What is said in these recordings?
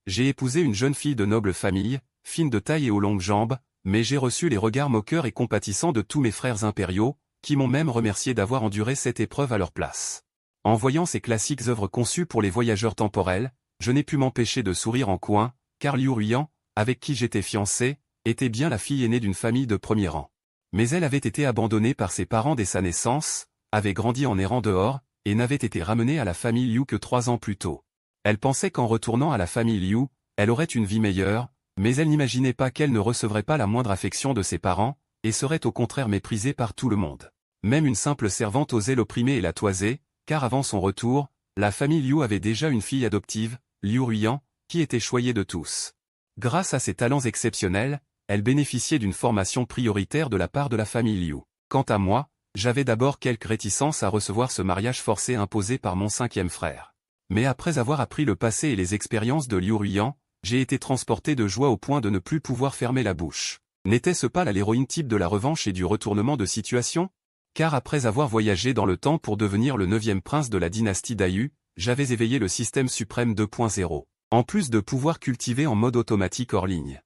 J'ai épousé une jeune fille de noble famille, fine de taille et aux longues jambes, mais j'ai reçu les regards moqueurs et compatissants de tous mes frères impériaux, qui m'ont même remercié d'avoir enduré cette épreuve à leur place. En voyant ces classiques œuvres conçues pour les voyageurs temporels, je n'ai pu m'empêcher de sourire en coin, car Liu Ruiyan, avec qui j'étais fiancé, était bien la fille aînée d'une famille de premier rang. Mais elle avait été abandonnée par ses parents dès sa naissance, avait grandi en errant dehors, et n'avait été ramenée à la famille Liu que 3 ans plus tôt. Elle pensait qu'en retournant à la famille Liu, elle aurait une vie meilleure, mais elle n'imaginait pas qu'elle ne recevrait pas la moindre affection de ses parents, et serait au contraire méprisée par tout le monde. Même une simple servante osait l'opprimer et la toiser, car avant son retour, la famille Liu avait déjà une fille adoptive, Liu Ruiyan, qui était choyée de tous. Grâce à ses talents exceptionnels, elle bénéficiait d'une formation prioritaire de la part de la famille Liu. Quant à moi, j'avais d'abord quelques réticences à recevoir ce mariage forcé imposé par mon 5e frère. Mais après avoir appris le passé et les expériences de Liu Ruiyan, j'ai été transporté de joie au point de ne plus pouvoir fermer la bouche. N'était-ce pas là l'héroïne type de la revanche et du retournement de situation? Car après avoir voyagé dans le temps pour devenir le 9e prince de la dynastie Dayu, j'avais éveillé le système suprême 2.0. En plus de pouvoir cultiver en mode automatique hors ligne.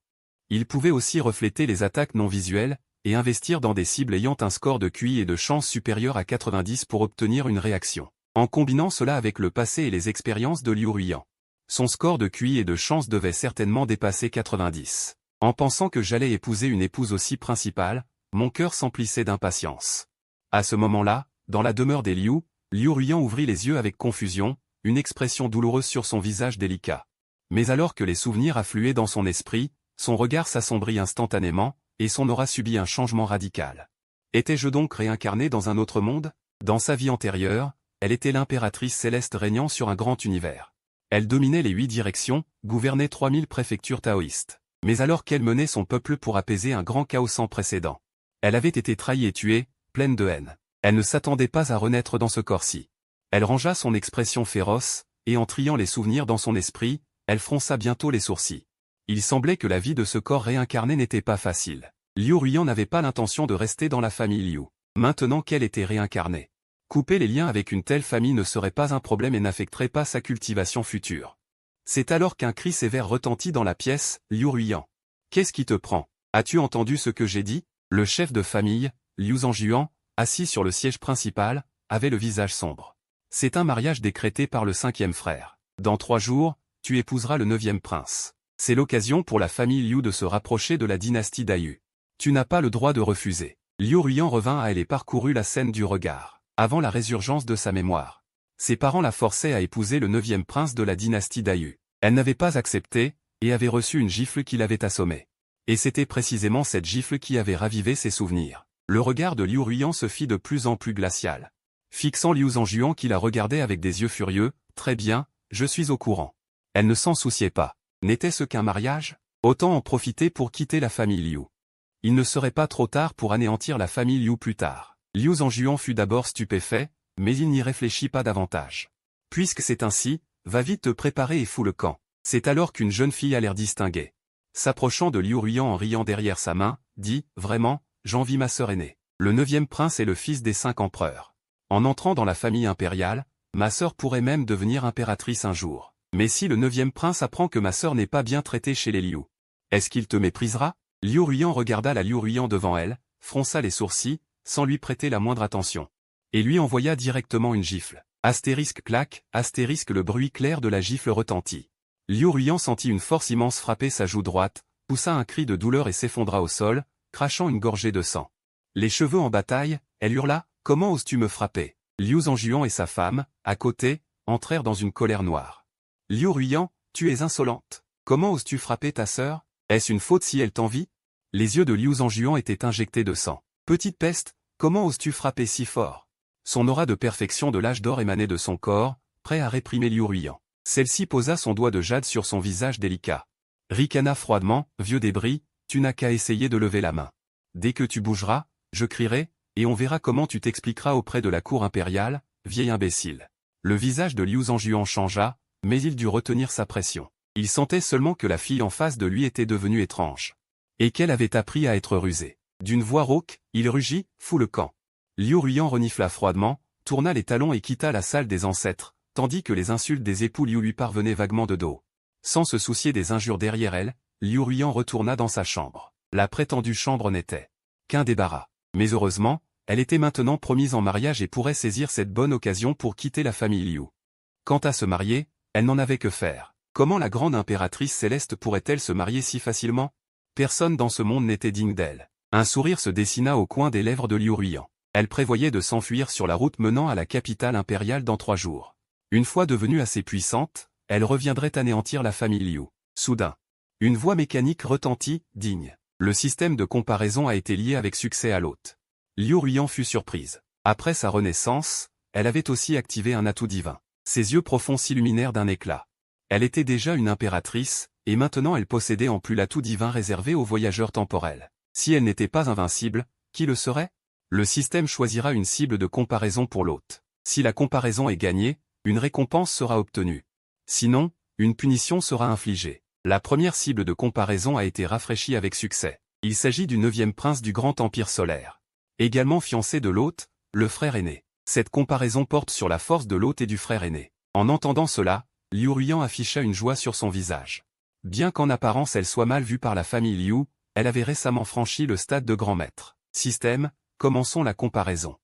Il pouvait aussi refléter les attaques non visuelles, et investir dans des cibles ayant un score de QI et de chance supérieur à 90 pour obtenir une réaction. En combinant cela avec le passé et les expériences de Liu Ruiyan. Son score de QI et de chance devait certainement dépasser 90. En pensant que j'allais épouser une épouse aussi principale, mon cœur s'emplissait d'impatience. À ce moment-là, dans la demeure des Liu, Liu Ruiyan ouvrit les yeux avec confusion, une expression douloureuse sur son visage délicat. Mais alors que les souvenirs affluaient dans son esprit, son regard s'assombrit instantanément, et son aura subit un changement radical. Étais-je donc réincarné dans un autre monde? Dans sa vie antérieure, elle était l'impératrice céleste régnant sur un grand univers. Elle dominait les 8 directions, gouvernait 3000 préfectures taoïstes. Mais alors qu'elle menait son peuple pour apaiser un grand chaos sans précédent. Elle avait été trahie et tuée, pleine de haine. Elle ne s'attendait pas à renaître dans ce corps-ci. Elle rangea son expression féroce, et en triant les souvenirs dans son esprit, elle fronça bientôt les sourcils. Il semblait que la vie de ce corps réincarné n'était pas facile. Liu Ruiyan n'avait pas l'intention de rester dans la famille Liu. Maintenant qu'elle était réincarnée. Couper les liens avec une telle famille ne serait pas un problème et n'affecterait pas sa cultivation future. C'est alors qu'un cri sévère retentit dans la pièce, Liu Ruiyan. Qu'est-ce qui te prend? As-tu entendu ce que j'ai dit? Le chef de famille, Liu Zhangjuan, assis sur le siège principal, avait le visage sombre. C'est un mariage décrété par le 5e frère. Dans 3 jours, tu épouseras le 9e prince. C'est l'occasion pour la famille Liu de se rapprocher de la dynastie Dayu. Tu n'as pas le droit de refuser. Liu Ruiyan revint à elle et parcourut la scène du regard, avant la résurgence de sa mémoire. Ses parents la forçaient à épouser le 9e prince de la dynastie Dayu. Elle n'avait pas accepté, et avait reçu une gifle qui l'avait assommée. Et c'était précisément cette gifle qui avait ravivé ses souvenirs. Le regard de Liu Ruiyan se fit de plus en plus glacial. Fixant Liu Zhangjuan qui la regardait avec des yeux furieux, « Très bien, je suis au courant. » Elle ne s'en souciait pas. N'était-ce qu'un mariage? Autant en profiter pour quitter la famille Liu. Il ne serait pas trop tard pour anéantir la famille Liu plus tard. Liu Zhangjuan fut d'abord stupéfait, mais il n'y réfléchit pas davantage. Puisque c'est ainsi, va vite te préparer et fous le camp. C'est alors qu'une jeune fille à l'air distingué, s'approchant de Liu Ruiyan en riant derrière sa main, dit « Vraiment, j'envie ma sœur aînée. Le 9e prince est le fils des 5 empereurs. En entrant dans la famille impériale, ma sœur pourrait même devenir impératrice un jour. Mais si le 9e prince apprend que ma sœur n'est pas bien traitée chez les Liu, est-ce qu'il te méprisera ?» Liu Ruiyan regarda la Liu Ruiyan devant elle, fronça les sourcils, sans lui prêter la moindre attention. Et lui envoya directement une gifle. Astérisque claque, astérisque le bruit clair de la gifle retentit. Liu Ruiyan sentit une force immense frapper sa joue droite, poussa un cri de douleur et s'effondra au sol, crachant une gorgée de sang. Les cheveux en bataille, elle hurla « Comment oses-tu me frapper ?» Liu Zhangjuan et sa femme, à côté, entrèrent dans une colère noire. « Liu Ruiyan, tu es insolente. Comment oses-tu frapper ta sœur? Est-ce une faute si elle t'envie ?» Les yeux de Liu Zhangjuan étaient injectés de sang. « Petite peste, comment oses-tu frapper si fort ?» Son aura de perfection de l'âge d'or émanait de son corps, prêt à réprimer Liu Ruiyan. Celle-ci posa son doigt de jade sur son visage délicat. Ricana froidement, « Vieux débris, tu n'as qu'à essayer de lever la main. Dès que tu bougeras, je crierai, et on verra comment tu t'expliqueras auprès de la cour impériale, vieil imbécile. » Le visage de Liu Zhangjuan changea, mais il dut retenir sa pression. Il sentait seulement que la fille en face de lui était devenue étrange. Et qu'elle avait appris à être rusée. D'une voix rauque, il rugit, « Fous le camp. » Liu Ruiyan renifla froidement, tourna les talons et quitta la salle des ancêtres, tandis que les insultes des époux Liu lui parvenaient vaguement de dos. Sans se soucier des injures derrière elle, Liu Ruiyan retourna dans sa chambre. La prétendue chambre n'était qu'un débarras. Mais heureusement, elle était maintenant promise en mariage et pourrait saisir cette bonne occasion pour quitter la famille Liu. Quant à se marier, elle n'en avait que faire. Comment la grande impératrice céleste pourrait-elle se marier si facilement? Personne dans ce monde n'était digne d'elle. Un sourire se dessina au coin des lèvres de Liu Ruiyan. Elle prévoyait de s'enfuir sur la route menant à la capitale impériale dans 3 jours. Une fois devenue assez puissante, elle reviendrait anéantir la famille Liu. Soudain, une voix mécanique retentit, digne. Le système de comparaison a été lié avec succès à l'hôte. Liu Ruiyan fut surprise. Après sa renaissance, elle avait aussi activé un atout divin. Ses yeux profonds s'illuminèrent d'un éclat. Elle était déjà une impératrice, et maintenant elle possédait en plus l'atout divin réservé aux voyageurs temporels. Si elle n'était pas invincible, qui le serait? Le système choisira une cible de comparaison pour l'hôte. Si la comparaison est gagnée, une récompense sera obtenue. Sinon, une punition sera infligée. La première cible de comparaison a été rafraîchie avec succès. Il s'agit du 9e prince du Grand Empire solaire. Également fiancé de l'hôte, le frère aîné. Cette comparaison porte sur la force de l'hôte et du frère aîné. En entendant cela, Liu Ruiyan afficha une joie sur son visage. Bien qu'en apparence elle soit mal vue par la famille Liu, elle avait récemment franchi le stade de grand maître. Système, commençons la comparaison.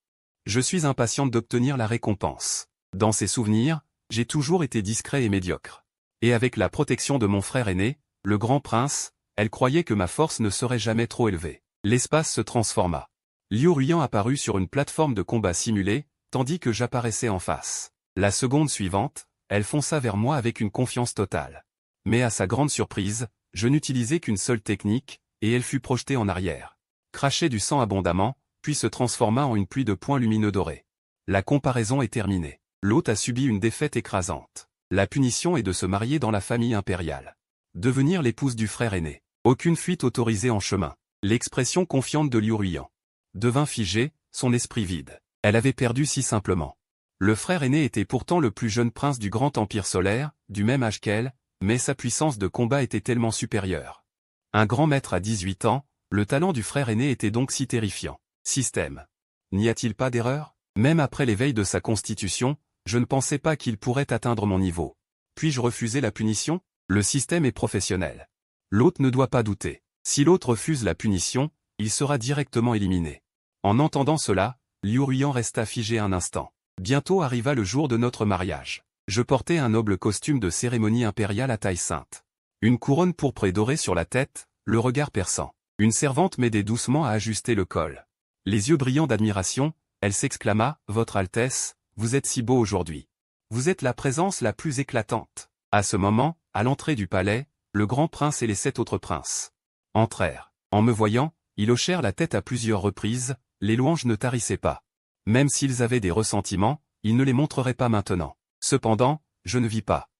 Je suis impatiente d'obtenir la récompense. Dans ses souvenirs, j'ai toujours été discret et médiocre. Et avec la protection de mon frère aîné, le grand prince, elle croyait que ma force ne serait jamais trop élevée. L'espace se transforma. Liu Ruiyan apparut sur une plateforme de combat simulée, tandis que j'apparaissais en face. La seconde suivante, elle fonça vers moi avec une confiance totale. Mais à sa grande surprise, je n'utilisais qu'une seule technique, et elle fut projetée en arrière. Crachait du sang abondamment, puis se transforma en une pluie de points lumineux dorés. La comparaison est terminée. L'hôte a subi une défaite écrasante. La punition est de se marier dans la famille impériale. Devenir l'épouse du frère aîné. Aucune fuite autorisée en chemin. L'expression confiante de Liu Ruiyan devint figée, son esprit vide. Elle avait perdu si simplement. Le frère aîné était pourtant le plus jeune prince du Grand Empire solaire, du même âge qu'elle, mais sa puissance de combat était tellement supérieure. Un grand maître à 18 ans, le talent du frère aîné était donc si terrifiant. Système. N'y a-t-il pas d'erreur? Même après l'éveil de sa constitution, je ne pensais pas qu'il pourrait atteindre mon niveau. Puis-je refuser la punition? Le système est professionnel. L'hôte ne doit pas douter. Si l'hôte refuse la punition, il sera directement éliminé. En entendant cela, Liu Ruiyan resta figé un instant. Bientôt arriva le jour de notre mariage. Je portais un noble costume de cérémonie impériale à taille sainte. Une couronne pourpre et dorée sur la tête, le regard perçant. Une servante m'aidait doucement à ajuster le col. Les yeux brillants d'admiration, elle s'exclama, « Votre Altesse, vous êtes si beau aujourd'hui. Vous êtes la présence la plus éclatante. » À ce moment, à l'entrée du palais, le grand prince et les 7 autres princes entrèrent. En me voyant, ils hochèrent la tête à plusieurs reprises, les louanges ne tarissaient pas. Même s'ils avaient des ressentiments, ils ne les montreraient pas maintenant. Cependant, je ne vis pas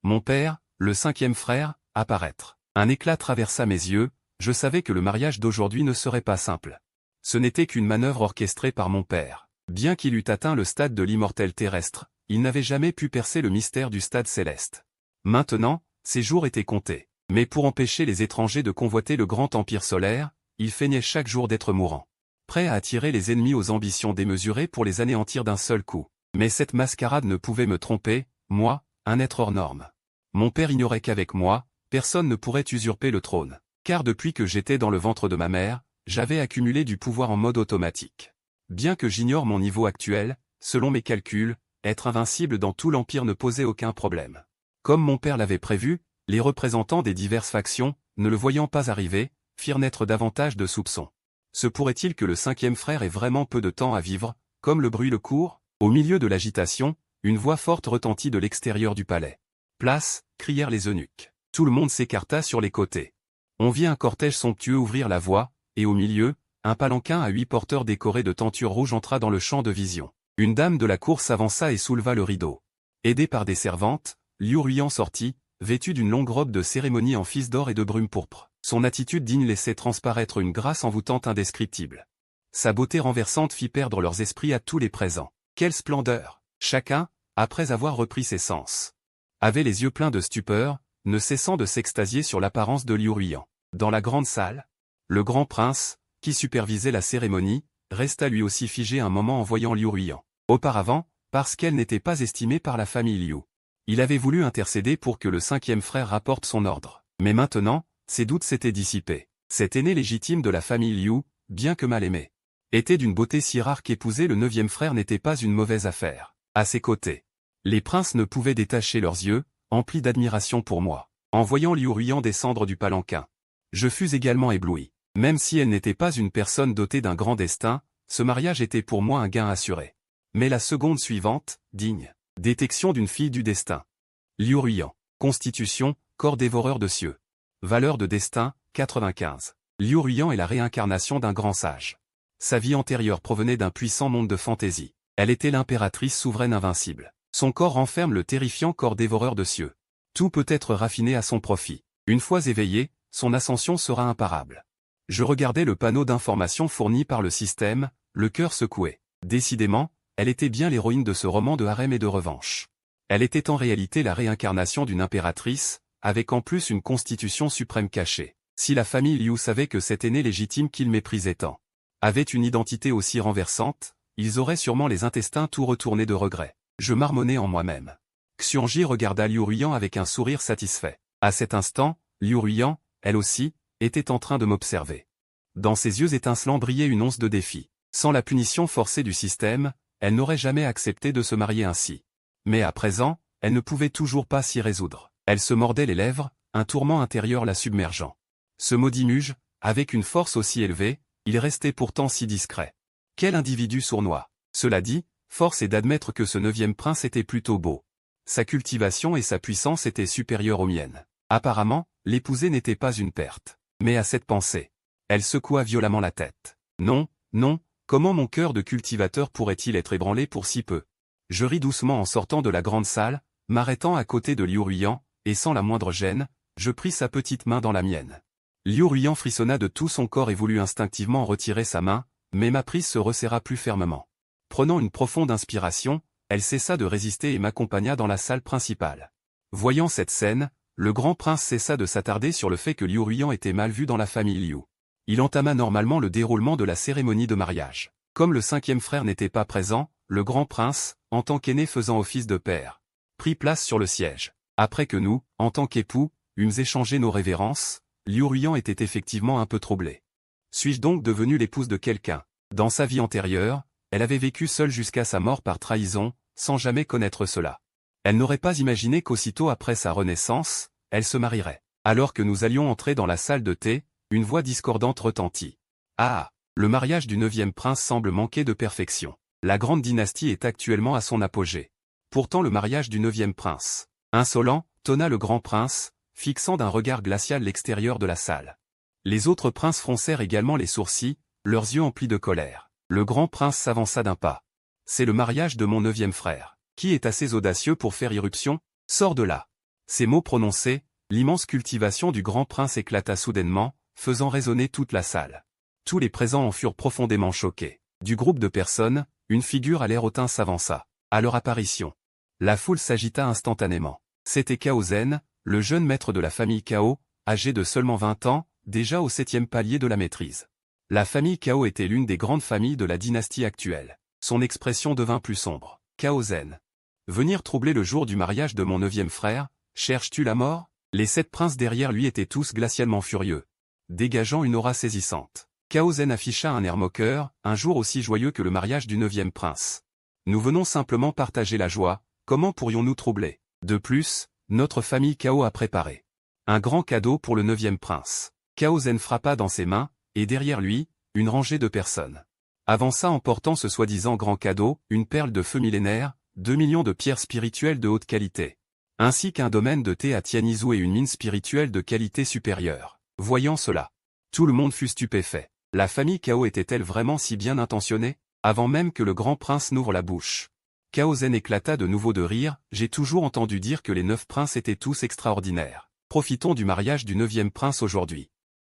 mon père, le 5e frère, apparaître. Un éclat traversa mes yeux, je savais que le mariage d'aujourd'hui ne serait pas simple. Ce n'était qu'une manœuvre orchestrée par mon père. Bien qu'il eût atteint le stade de l'immortel terrestre, il n'avait jamais pu percer le mystère du stade céleste. Maintenant, ses jours étaient comptés. Mais pour empêcher les étrangers de convoiter le grand empire solaire, il feignait chaque jour d'être mourant. Prêt à attirer les ennemis aux ambitions démesurées pour les anéantir d'un seul coup. Mais cette mascarade ne pouvait me tromper, moi, un être hors norme. Mon père ignorait qu'avec moi, personne ne pourrait usurper le trône. Car depuis que j'étais dans le ventre de ma mère, j'avais accumulé du pouvoir en mode automatique. Bien que j'ignore mon niveau actuel, selon mes calculs, être invincible dans tout l'Empire ne posait aucun problème. Comme mon père l'avait prévu, les représentants des diverses factions, ne le voyant pas arriver, firent naître davantage de soupçons. Se pourrait-il que le 5e frère ait vraiment peu de temps à vivre, comme le bruit le court? Au milieu de l'agitation, une voix forte retentit de l'extérieur du palais. « Place !» crièrent les eunuques. Tout le monde s'écarta sur les côtés. On vit un cortège somptueux ouvrir la voie, et au milieu, un palanquin à 8 porteurs décorés de tentures rouges entra dans le champ de vision. Une dame de la cour s'avança et souleva le rideau. Aidée par des servantes, Liu Ruiyan sortit, vêtu d'une longue robe de cérémonie en fils d'or et de brume pourpre. Son attitude digne laissait transparaître une grâce envoûtante indescriptible. Sa beauté renversante fit perdre leurs esprits à tous les présents. Quelle splendeur! Chacun, après avoir repris ses sens, avait les yeux pleins de stupeur, ne cessant de s'extasier sur l'apparence de Liu Ruiyan. Dans la grande salle, le grand prince, qui supervisait la cérémonie, resta lui aussi figé un moment en voyant Liu Ruiyan. Auparavant, parce qu'elle n'était pas estimée par la famille Liu. Il avait voulu intercéder pour que le cinquième frère rapporte son ordre. Mais maintenant, ses doutes s'étaient dissipés. Cet aîné légitime de la famille Liu, bien que mal aimé, était d'une beauté si rare qu'épouser le neuvième frère n'était pas une mauvaise affaire. À ses côtés, les princes ne pouvaient détacher leurs yeux, emplis d'admiration pour moi. En voyant Liu Ruian descendre du palanquin, je fus également ébloui. Même si elle n'était pas une personne dotée d'un grand destin, ce mariage était pour moi un gain assuré. Mais la seconde suivante, digne. Détection d'une fille du destin. Liu Ruian. Constitution, corps dévoreur de cieux. Valeur de destin, 95. Liu Ruian est la réincarnation d'un grand sage. Sa vie antérieure provenait d'un puissant monde de fantaisie. Elle était l'impératrice souveraine invincible. Son corps renferme le terrifiant corps dévoreur de cieux. Tout peut être raffiné à son profit. Une fois éveillé, son ascension sera imparable. Je regardais le panneau d'information fourni par le système, le cœur secoué. Décidément, elle était bien l'héroïne de ce roman de harem et de revanche. Elle était en réalité la réincarnation d'une impératrice, avec en plus une constitution suprême cachée. Si la famille Liu savait que cet aîné légitime qu'il méprisait tant avait une identité aussi renversante, ils auraient sûrement les intestins tout retournés de regret. Je marmonnais en moi-même. Xianji regarda Liu Ruian avec un sourire satisfait. À cet instant, Liu Ruian, elle aussi, était en train de m'observer. Dans ses yeux étincelants brillait une once de défi. Sans la punition forcée du système, elle n'aurait jamais accepté de se marier ainsi. Mais à présent, elle ne pouvait toujours pas s'y résoudre. Elle se mordait les lèvres, un tourment intérieur la submergeant. Ce maudit muge, avec une force aussi élevée, il restait pourtant si discret. Quel individu sournois. Cela dit, force est d'admettre que ce neuvième prince était plutôt beau. Sa cultivation et sa puissance étaient supérieures aux miennes. Apparemment, l'épouser n'était pas une perte. Mais à cette pensée, elle secoua violemment la tête. Non, non, comment mon cœur de cultivateur pourrait-il être ébranlé pour si peu? Je ris doucement en sortant de la grande salle, m'arrêtant à côté de Liu Ruian, et sans la moindre gêne, je pris sa petite main dans la mienne. Liu Ruian frissonna de tout son corps et voulut instinctivement retirer sa main, mais ma prise se resserra plus fermement. Prenant une profonde inspiration, elle cessa de résister et m'accompagna dans la salle principale. Voyant cette scène, le grand prince cessa de s'attarder sur le fait que Liu Ruian était mal vu dans la famille Liu. Il entama normalement le déroulement de la cérémonie de mariage. Comme le cinquième frère n'était pas présent, le grand prince, en tant qu'aîné faisant office de père, prit place sur le siège. Après que nous, en tant qu'époux, eûmes échangé nos révérences, Liu Ruian était effectivement un peu troublé. Suis-je donc devenue l'épouse de quelqu'un? Dans sa vie antérieure, elle avait vécu seule jusqu'à sa mort par trahison, sans jamais connaître cela. Elle n'aurait pas imaginé qu'aussitôt après sa renaissance, elle se marierait. Alors que nous allions entrer dans la salle de thé, une voix discordante retentit. Ah, le mariage du neuvième prince semble manquer de perfection. La grande dynastie est actuellement à son apogée. Pourtant le mariage du neuvième prince. Insolent, tonna le grand prince, fixant d'un regard glacial l'extérieur de la salle. Les autres princes froncèrent également les sourcils, leurs yeux emplis de colère. Le grand prince s'avança d'un pas. C'est le mariage de mon neuvième frère. Qui est assez audacieux pour faire irruption? Sors de là. Ces mots prononcés, l'immense cultivation du grand prince éclata soudainement, faisant résonner toute la salle. Tous les présents en furent profondément choqués. Du groupe de personnes, une figure à l'air hautain s'avança. À leur apparition, la foule s'agita instantanément. C'était Cao Zhen, le jeune maître de la famille Cao, âgé de seulement 20 ans, déjà au 7e palier de la maîtrise. La famille Cao était l'une des grandes familles de la dynastie actuelle. Son expression devint plus sombre. Cao Zhen. Venir troubler le jour du mariage de mon neuvième frère, cherches-tu la mort? Les 7 princes derrière lui étaient tous glacialement furieux, dégageant une aura saisissante. Cao Zhen afficha un air moqueur, un jour aussi joyeux que le mariage du neuvième prince. Nous venons simplement partager la joie, comment pourrions-nous troubler? De plus, notre famille Cao a préparé un grand cadeau pour le neuvième prince. Cao Zhen frappa dans ses mains, et derrière lui, une rangée de personnes avança en portant ce soi-disant grand cadeau, une perle de feu millénaire, 2 millions de pierres spirituelles de haute qualité, ainsi qu'un domaine de thé à Tianizhou et une mine spirituelle de qualité supérieure. Voyant cela, tout le monde fut stupéfait. La famille Cao était-elle vraiment si bien intentionnée? Avant même que le grand prince n'ouvre la bouche, Cao Zhen éclata de nouveau de rire. J'ai toujours entendu dire que les 9 princes étaient tous extraordinaires. Profitons du mariage du 9e prince aujourd'hui,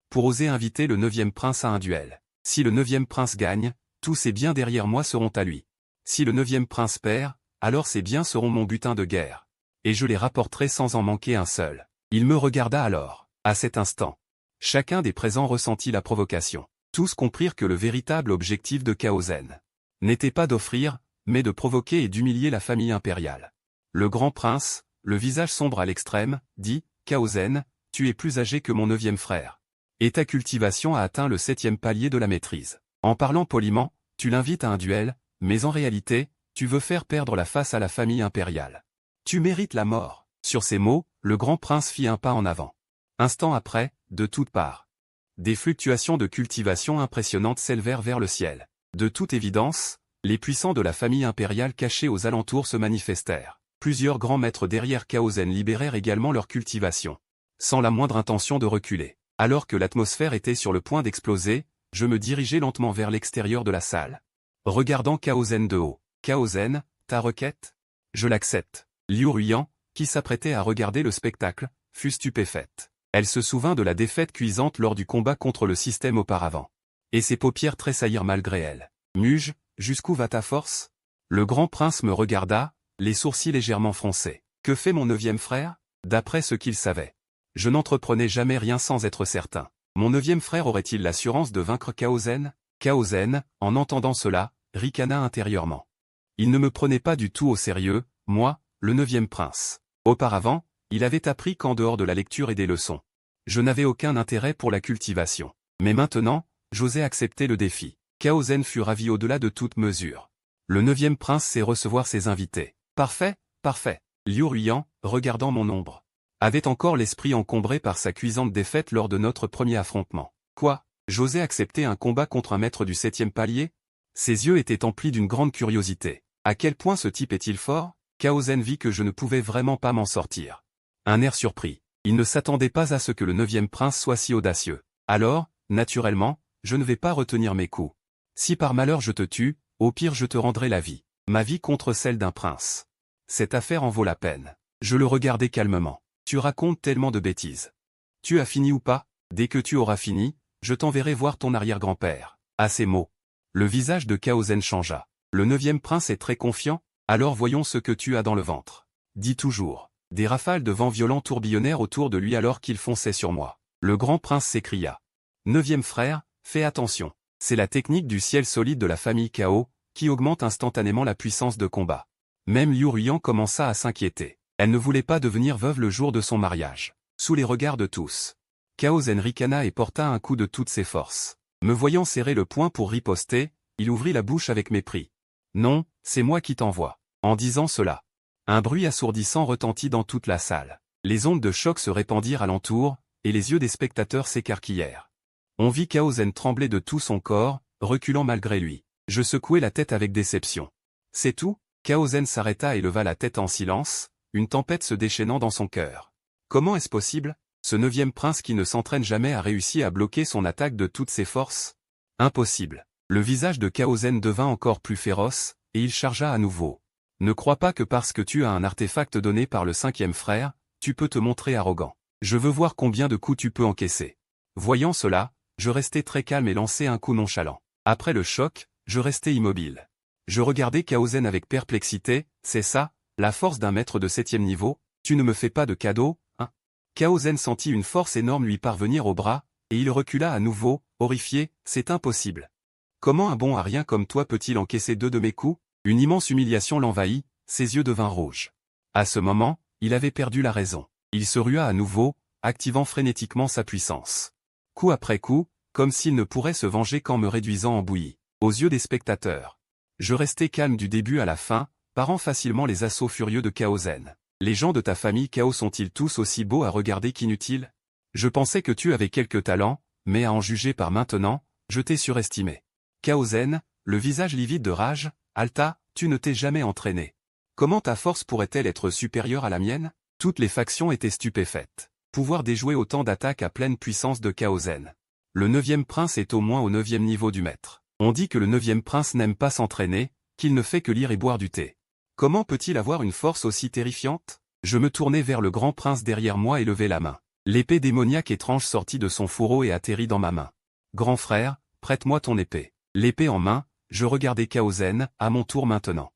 pour oser inviter le 9e prince à un duel. Si le 9e prince gagne, tous ses biens derrière moi seront à lui. Si le 9e prince perd, alors ses biens seront mon butin de guerre. Et je les rapporterai sans en manquer un seul. Il me regarda alors. À cet instant, chacun des présents ressentit la provocation. Tous comprirent que le véritable objectif de Cao Zhen n'était pas d'offrir, mais de provoquer et d'humilier la famille impériale. Le grand prince, le visage sombre à l'extrême, dit « Kaozen, tu es plus âgé que mon 9e frère. Et ta cultivation a atteint le 7e palier de la maîtrise. En parlant poliment, tu l'invites à un duel, mais en réalité, tu veux faire perdre la face à la famille impériale. Tu mérites la mort. » Sur ces mots, le grand prince fit un pas en avant. Instant après, de toutes parts, des fluctuations de cultivation impressionnantes s'élevèrent vers le ciel. De toute évidence, les puissants de la famille impériale cachés aux alentours se manifestèrent. Plusieurs grands maîtres derrière Kaozen libérèrent également leur cultivation, sans la moindre intention de reculer. Alors que l'atmosphère était sur le point d'exploser, je me dirigeai lentement vers l'extérieur de la salle. Regardant Kaozen de haut. « Kaozen, ta requête ? Je l'accepte. » Liu Ruyan, qui s'apprêtait à regarder le spectacle, fut stupéfaite. Elle se souvint de la défaite cuisante lors du combat contre le système auparavant. Et ses paupières tressaillirent malgré elle. « Muge, jusqu'où va ta force ?» Le grand prince me regarda, les sourcils légèrement froncés. « Que fait mon 9e frère ?» D'après ce qu'il savait, je n'entreprenais jamais rien sans être certain. Mon 9e frère aurait-il l'assurance de vaincre Kaozen ? Kaozen, en entendant cela, ricana intérieurement. Il ne me prenait pas du tout au sérieux, moi, le 9e prince. Auparavant, il avait appris qu'en dehors de la lecture et des leçons, je n'avais aucun intérêt pour la cultivation. Mais maintenant, j'osais accepter le défi. Kaozen fut ravi au-delà de toute mesure. Le 9e prince sait recevoir ses invités. Parfait, parfait. Liu Ruyan, regardant mon ombre, avait encore l'esprit encombré par sa cuisante défaite lors de notre premier affrontement. Quoi ? J'osais accepter un combat contre un maître du 7e palier ? Ses yeux étaient emplis d'une grande curiosité. À quel point ce type est-il fort ? Kaozen vit que je ne pouvais vraiment pas m'en sortir. Un air surpris. Il ne s'attendait pas à ce que le 9e prince soit si audacieux. Alors, naturellement, je ne vais pas retenir mes coups. Si par malheur je te tue, au pire je te rendrai la vie. Ma vie contre celle d'un prince. Cette affaire en vaut la peine. Je le regardai calmement. Tu racontes tellement de bêtises. Tu as fini ou pas ? Dès que tu auras fini, je t'enverrai voir ton arrière-grand-père. À ces mots, le visage de Kaozen changea. Le 9e prince est très confiant, alors voyons ce que tu as dans le ventre. Dis toujours. Des rafales de vent violent tourbillonnèrent autour de lui alors qu'il fonçait sur moi. Le grand prince s'écria. 9e frère, fais attention. C'est la technique du ciel solide de la famille Kao, qui augmente instantanément la puissance de combat. Même Liu Ruyan commença à s'inquiéter. Elle ne voulait pas devenir veuve le jour de son mariage. Sous les regards de tous, Kaozen ricana et porta un coup de toutes ses forces. Me voyant serrer le poing pour riposter, il ouvrit la bouche avec mépris. Non, c'est moi qui t'envoie. En disant cela, un bruit assourdissant retentit dans toute la salle. Les ondes de choc se répandirent alentour, et les yeux des spectateurs s'écarquillèrent. On vit Kaozen trembler de tout son corps, reculant malgré lui. Je secouai la tête avec déception. C'est tout ? Kaozen s'arrêta et leva la tête en silence, une tempête se déchaînant dans son cœur. Comment est-ce possible ? Ce 9e prince qui ne s'entraîne jamais a réussi à bloquer son attaque de toutes ses forces ? Impossible. Le visage de Kaozen devint encore plus féroce, et il chargea à nouveau. Ne crois pas que parce que tu as un artefact donné par le 5e frère, tu peux te montrer arrogant. Je veux voir combien de coups tu peux encaisser. Voyant cela, je restai très calme et lançai un coup nonchalant. Après le choc, je restai immobile. Je regardai Kaozen avec perplexité. C'est ça, la force d'un maître de 7e niveau ? Tu ne me fais pas de cadeau, hein ? Kaozen sentit une force énorme lui parvenir au bras, et il recula à nouveau, horrifié. C'est impossible. Comment un bon à rien comme toi peut-il encaisser 2 de mes coups ? Une immense humiliation l'envahit, ses yeux devinrent rouges. À ce moment, il avait perdu la raison. Il se rua à nouveau, activant frénétiquement sa puissance. Coup après coup, comme s'il ne pourrait se venger qu'en me réduisant en bouillie. Aux yeux des spectateurs, je restai calme du début à la fin, parant facilement les assauts furieux de Kaozen. Les gens de ta famille Kao sont-ils tous aussi beaux à regarder qu'inutiles ? Je pensais que tu avais quelques talents, mais à en juger par maintenant, je t'ai surestimé. Kaozen, le visage livide de rage, Alta, tu ne t'es jamais entraîné. Comment ta force pourrait-elle être supérieure à la mienne ? Toutes les factions étaient stupéfaites. Pouvoir déjouer autant d'attaques à pleine puissance de Kaozen. Le 9e prince est au moins au 9e niveau du maître. On dit que le 9e prince n'aime pas s'entraîner, qu'il ne fait que lire et boire du thé. Comment peut-il avoir une force aussi terrifiante ? Je me tournai vers le grand prince derrière moi et levai la main. L'épée démoniaque étrange sortit de son fourreau et atterrit dans ma main. Grand frère, prête-moi ton épée. L'épée en main, je regardai Kaozen, à mon tour maintenant.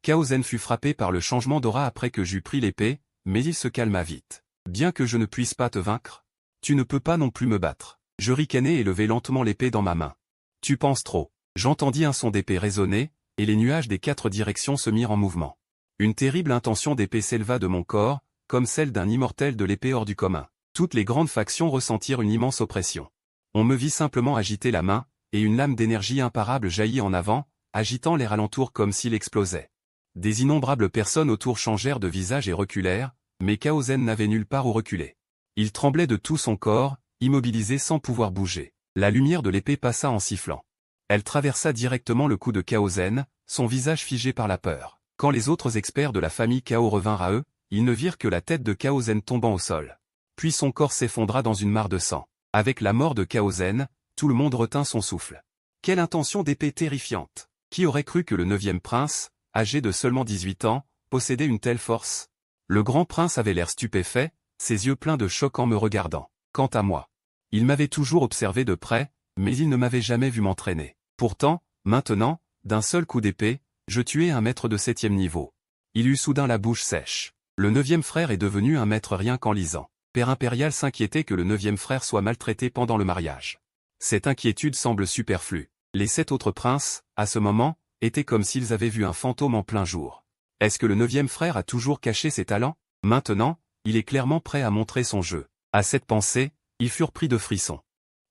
Kaozen fut frappé par le changement d'aura après que j'eus pris l'épée, mais il se calma vite. Bien que je ne puisse pas te vaincre, tu ne peux pas non plus me battre. Je ricanai et levai lentement l'épée dans ma main. Tu penses trop. J'entendis un son d'épée résonner, et les nuages des 4 directions se mirent en mouvement. Une terrible intention d'épée s'éleva de mon corps, comme celle d'un immortel de l'épée hors du commun. Toutes les grandes factions ressentirent une immense oppression. On me vit simplement agiter la main, et une lame d'énergie imparable jaillit en avant, agitant l'air alentour comme s'il explosait. Des innombrables personnes autour changèrent de visage et reculèrent, mais Kaozen n'avait nulle part où reculer. Il tremblait de tout son corps, immobilisé sans pouvoir bouger. La lumière de l'épée passa en sifflant. Elle traversa directement le cou de Kaozen, son visage figé par la peur. Quand les autres experts de la famille Kao revinrent à eux, ils ne virent que la tête de Kaozen tombant au sol. Puis son corps s'effondra dans une mare de sang. Avec la mort de Kaozen, tout le monde retint son souffle. Quelle intention d'épée terrifiante! Qui aurait cru que le 9e prince, âgé de seulement 18 ans, possédait une telle force? Le grand prince avait l'air stupéfait, ses yeux pleins de choc en me regardant. Quant à moi, il m'avait toujours observé de près, mais il ne m'avait jamais vu m'entraîner. Pourtant, maintenant, d'un seul coup d'épée, je tuais un maître de 7e niveau. Il eut soudain la bouche sèche. Le 9e frère est devenu un maître rien qu'en lisant. Père impérial s'inquiétait que le 9e frère soit maltraité pendant le mariage. Cette inquiétude semble superflue. Les 7 autres princes, à ce moment, étaient comme s'ils avaient vu un fantôme en plein jour. Est-ce que le 9e frère a toujours caché ses talents? Maintenant, il est clairement prêt à montrer son jeu. À cette pensée, ils furent pris de frissons.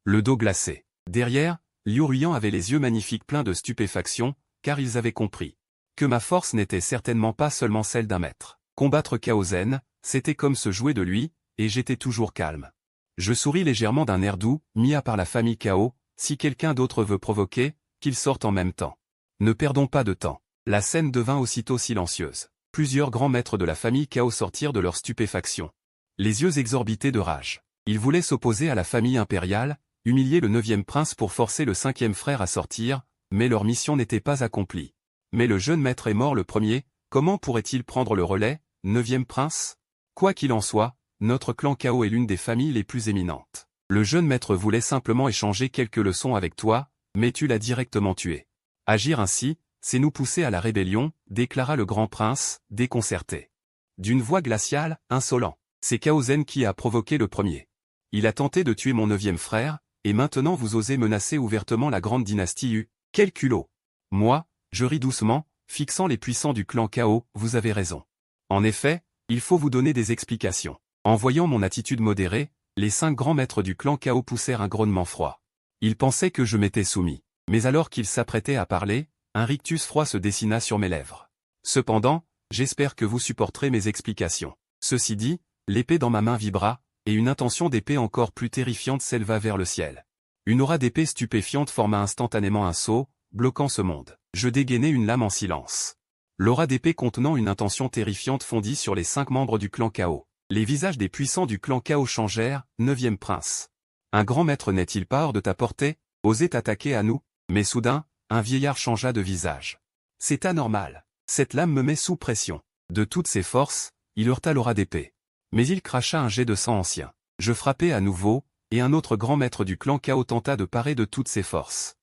Le dos glacé. Derrière, Liu Ruyan avait les yeux magnifiques pleins de stupéfaction, car ils avaient compris que ma force n'était certainement pas seulement celle d'un maître. Combattre Kaozen, c'était comme se jouer de lui, et j'étais toujours calme. Je souris légèrement d'un air doux, mis à part la famille Kao, si quelqu'un d'autre veut provoquer, qu'il sorte en même temps. Ne perdons pas de temps. La scène devint aussitôt silencieuse. Plusieurs grands maîtres de la famille Kao sortirent de leur stupéfaction. Les yeux exorbités de rage. Ils voulaient s'opposer à la famille impériale, humilier le 9e prince pour forcer le 5e frère à sortir, mais leur mission n'était pas accomplie. Mais le jeune maître est mort le premier, comment pourrait-il prendre le relais, 9e prince? Quoi qu'il en soit, notre clan Kao est l'une des familles les plus éminentes. Le jeune maître voulait simplement échanger quelques leçons avec toi, mais tu l'as directement tué. Agir ainsi, c'est nous pousser à la rébellion, déclara le grand prince, déconcerté. D'une voix glaciale, insolent. C'est Kaozen qui a provoqué le premier. Il a tenté de tuer mon 9e frère, et maintenant vous osez menacer ouvertement la grande dynastie U. Quel culot! Moi, je ris doucement, fixant les puissants du clan Kao, vous avez raison. En effet, il faut vous donner des explications. En voyant mon attitude modérée, les 5 grands maîtres du clan Kao poussèrent un grognement froid. Ils pensaient que je m'étais soumis. Mais alors qu'ils s'apprêtaient à parler, un rictus froid se dessina sur mes lèvres. Cependant, j'espère que vous supporterez mes explications. Ceci dit, l'épée dans ma main vibra, et une intention d'épée encore plus terrifiante s'éleva vers le ciel. Une aura d'épée stupéfiante forma instantanément un sceau, bloquant ce monde. Je dégainai une lame en silence. L'aura d'épée contenant une intention terrifiante fondit sur les 5 membres du clan Kao. Les visages des puissants du clan Kao changèrent, 9e prince. Un grand maître n'est-il pas hors de ta portée, osait t'attaquer à nous? Mais soudain, un vieillard changea de visage. C'est anormal. Cette lame me met sous pression. De toutes ses forces, il heurta l'aura d'épée. Mais il cracha un jet de sang ancien. Je frappai à nouveau, et un autre grand maître du clan Kao tenta de parer de toutes ses forces.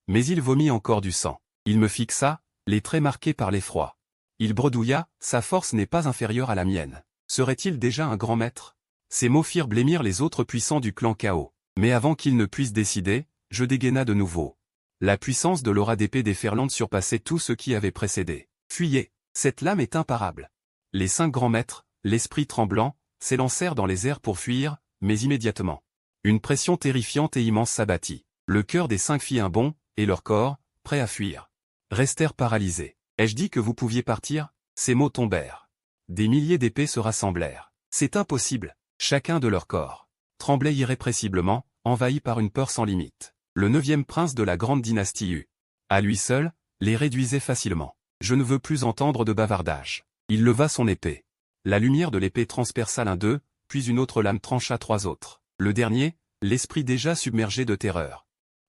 Mais il vomit encore du sang. Il me fixa, les traits marqués par l'effroi. Il bredouilla, sa force n'est pas inférieure à la mienne. Serait-il déjà un grand maître? Ces mots firent blêmir les autres puissants du clan Kao. Mais avant qu'ils ne puissent décider, je dégaina de nouveau. La puissance de l'aura d'épée déferlante surpassait tout ce qui avait précédé. Fuyez, cette lame est imparable. Les 5 grands maîtres, l'esprit tremblant, s'élancèrent dans les airs pour fuir, mais immédiatement. Une pression terrifiante et immense s'abattit. Le cœur des 5 fit un bond, et leur corps, prêts à fuir, restèrent paralysés. Ai-je dit que vous pouviez partir? Ces mots tombèrent. Des milliers d'épées se rassemblèrent. C'est impossible. Chacun de leur corps tremblait irrépressiblement, envahi par une peur sans limite. Le 9e prince de la grande dynastie U. À lui seul, les réduisait facilement. Je ne veux plus entendre de bavardage. Il leva son épée. La lumière de l'épée transperça l'un d'eux, puis une autre lame trancha 3 autres. Le dernier, l'esprit déjà submergé de terreur,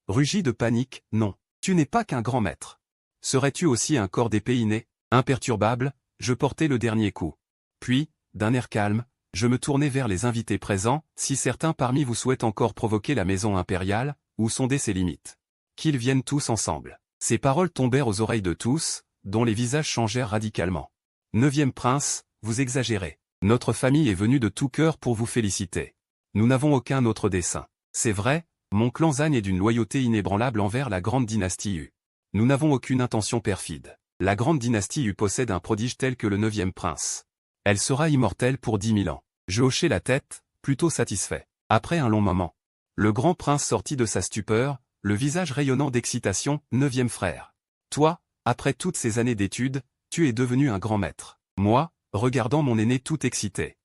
rugit de panique, non, tu n'es pas qu'un grand maître. Serais-tu aussi un corps d'épée inné? Imperturbable, je portai le dernier coup. Puis, d'un air calme, je me tournai vers les invités présents, si certains parmi vous souhaitent encore provoquer la maison impériale, ou sonder ses limites. Qu'ils viennent tous ensemble. Ces paroles tombèrent aux oreilles de tous, dont les visages changèrent radicalement. 9e prince, vous exagérez. Notre famille est venue de tout cœur pour vous féliciter. Nous n'avons aucun autre dessein. C'est vrai, mon clan Zan est d'une loyauté inébranlable envers la grande dynastie U. Nous n'avons aucune intention perfide. La grande dynastie U possède un prodige tel que le 9e prince. Elle sera immortelle pour 10 000 ans. Je hochai la tête, plutôt satisfait. Après un long moment, le grand prince sortit de sa stupeur, le visage rayonnant d'excitation. 9e frère. Toi, après toutes ces années d'études, tu es devenu un grand maître. Moi, regardant mon aîné tout excité.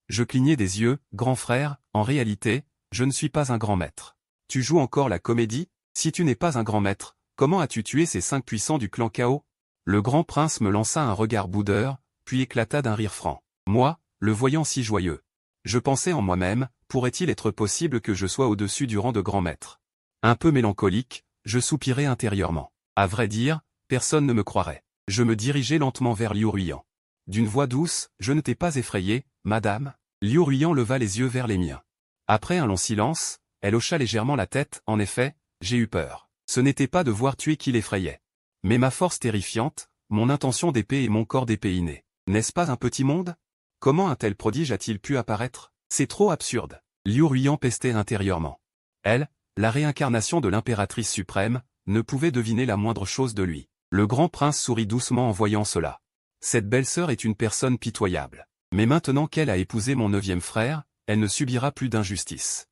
Je clignai des yeux. Grand frère, en réalité, je ne suis pas un grand maître. Tu joues encore la comédie? Si tu n'es pas un grand maître, comment as-tu tué ces 5 puissants du clan Chaos? Le grand prince me lança un regard boudeur, puis éclata d'un rire franc. Moi, le voyant si joyeux. Je pensais en moi-même, pourrait-il être possible que je sois au-dessus du rang de grand maître? Un peu mélancolique, je soupirai intérieurement. À vrai dire, personne ne me croirait. Je me dirigeai lentement vers Liu Ruiyan. D'une voix douce, je ne t'ai pas effrayée, madame? Liu Ruiyan leva les yeux vers les miens. Après un long silence, elle hocha légèrement la tête. En effet, j'ai eu peur. Ce n'était pas de voir tuer qui l'effrayait. Mais ma force terrifiante, mon intention d'épée et mon corps d'épée inné. N'est-ce pas un petit monde? Comment un tel prodige a-t-il pu apparaître? C'est trop absurde. Liu Ruiyan pestait intérieurement. Elle, la réincarnation de l'impératrice suprême, ne pouvait deviner la moindre chose de lui. Le grand prince sourit doucement en voyant cela. Cette belle-sœur est une personne pitoyable. Mais maintenant qu'elle a épousé mon 9e frère, elle ne subira plus d'injustice.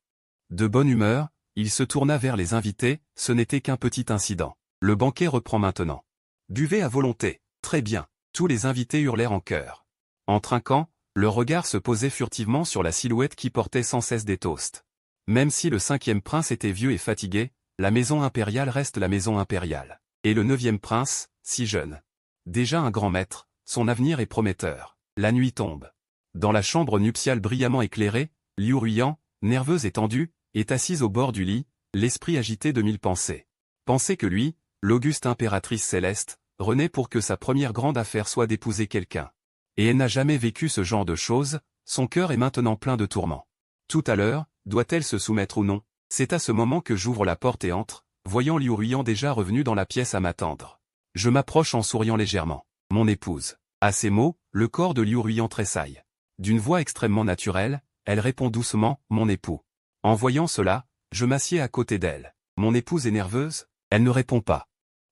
De bonne humeur, il se tourna vers les invités. Ce n'était qu'un petit incident. Le banquet reprend maintenant. Buvez à volonté. Très bien. Tous les invités hurlèrent en chœur. En trinquant, leur regard se posait furtivement sur la silhouette qui portait sans cesse des toasts. Même si le 5e prince était vieux et fatigué, la maison impériale reste la maison impériale. Et le 9e prince, si jeune. Déjà un grand maître, son avenir est prometteur. La nuit tombe. Dans la chambre nuptiale brillamment éclairée, Liu Ruiyan, nerveuse et tendue, est assise au bord du lit, l'esprit agité de 1000 pensées. Penser que lui, l'auguste impératrice céleste, renaît pour que sa première grande affaire soit d'épouser quelqu'un. Et elle n'a jamais vécu ce genre de choses, son cœur est maintenant plein de tourments. Tout à l'heure, doit-elle se soumettre ou non? C'est à ce moment que j'ouvre la porte et entre, voyant Liu Ruiyan déjà revenu dans la pièce à m'attendre. Je m'approche en souriant légèrement. Mon épouse. À ces mots, le corps de Liu Ruiyan tressaille. D'une voix extrêmement naturelle, elle répond doucement, mon époux. En voyant cela, je m'assieds à côté d'elle. Mon épouse est nerveuse? Elle ne répond pas.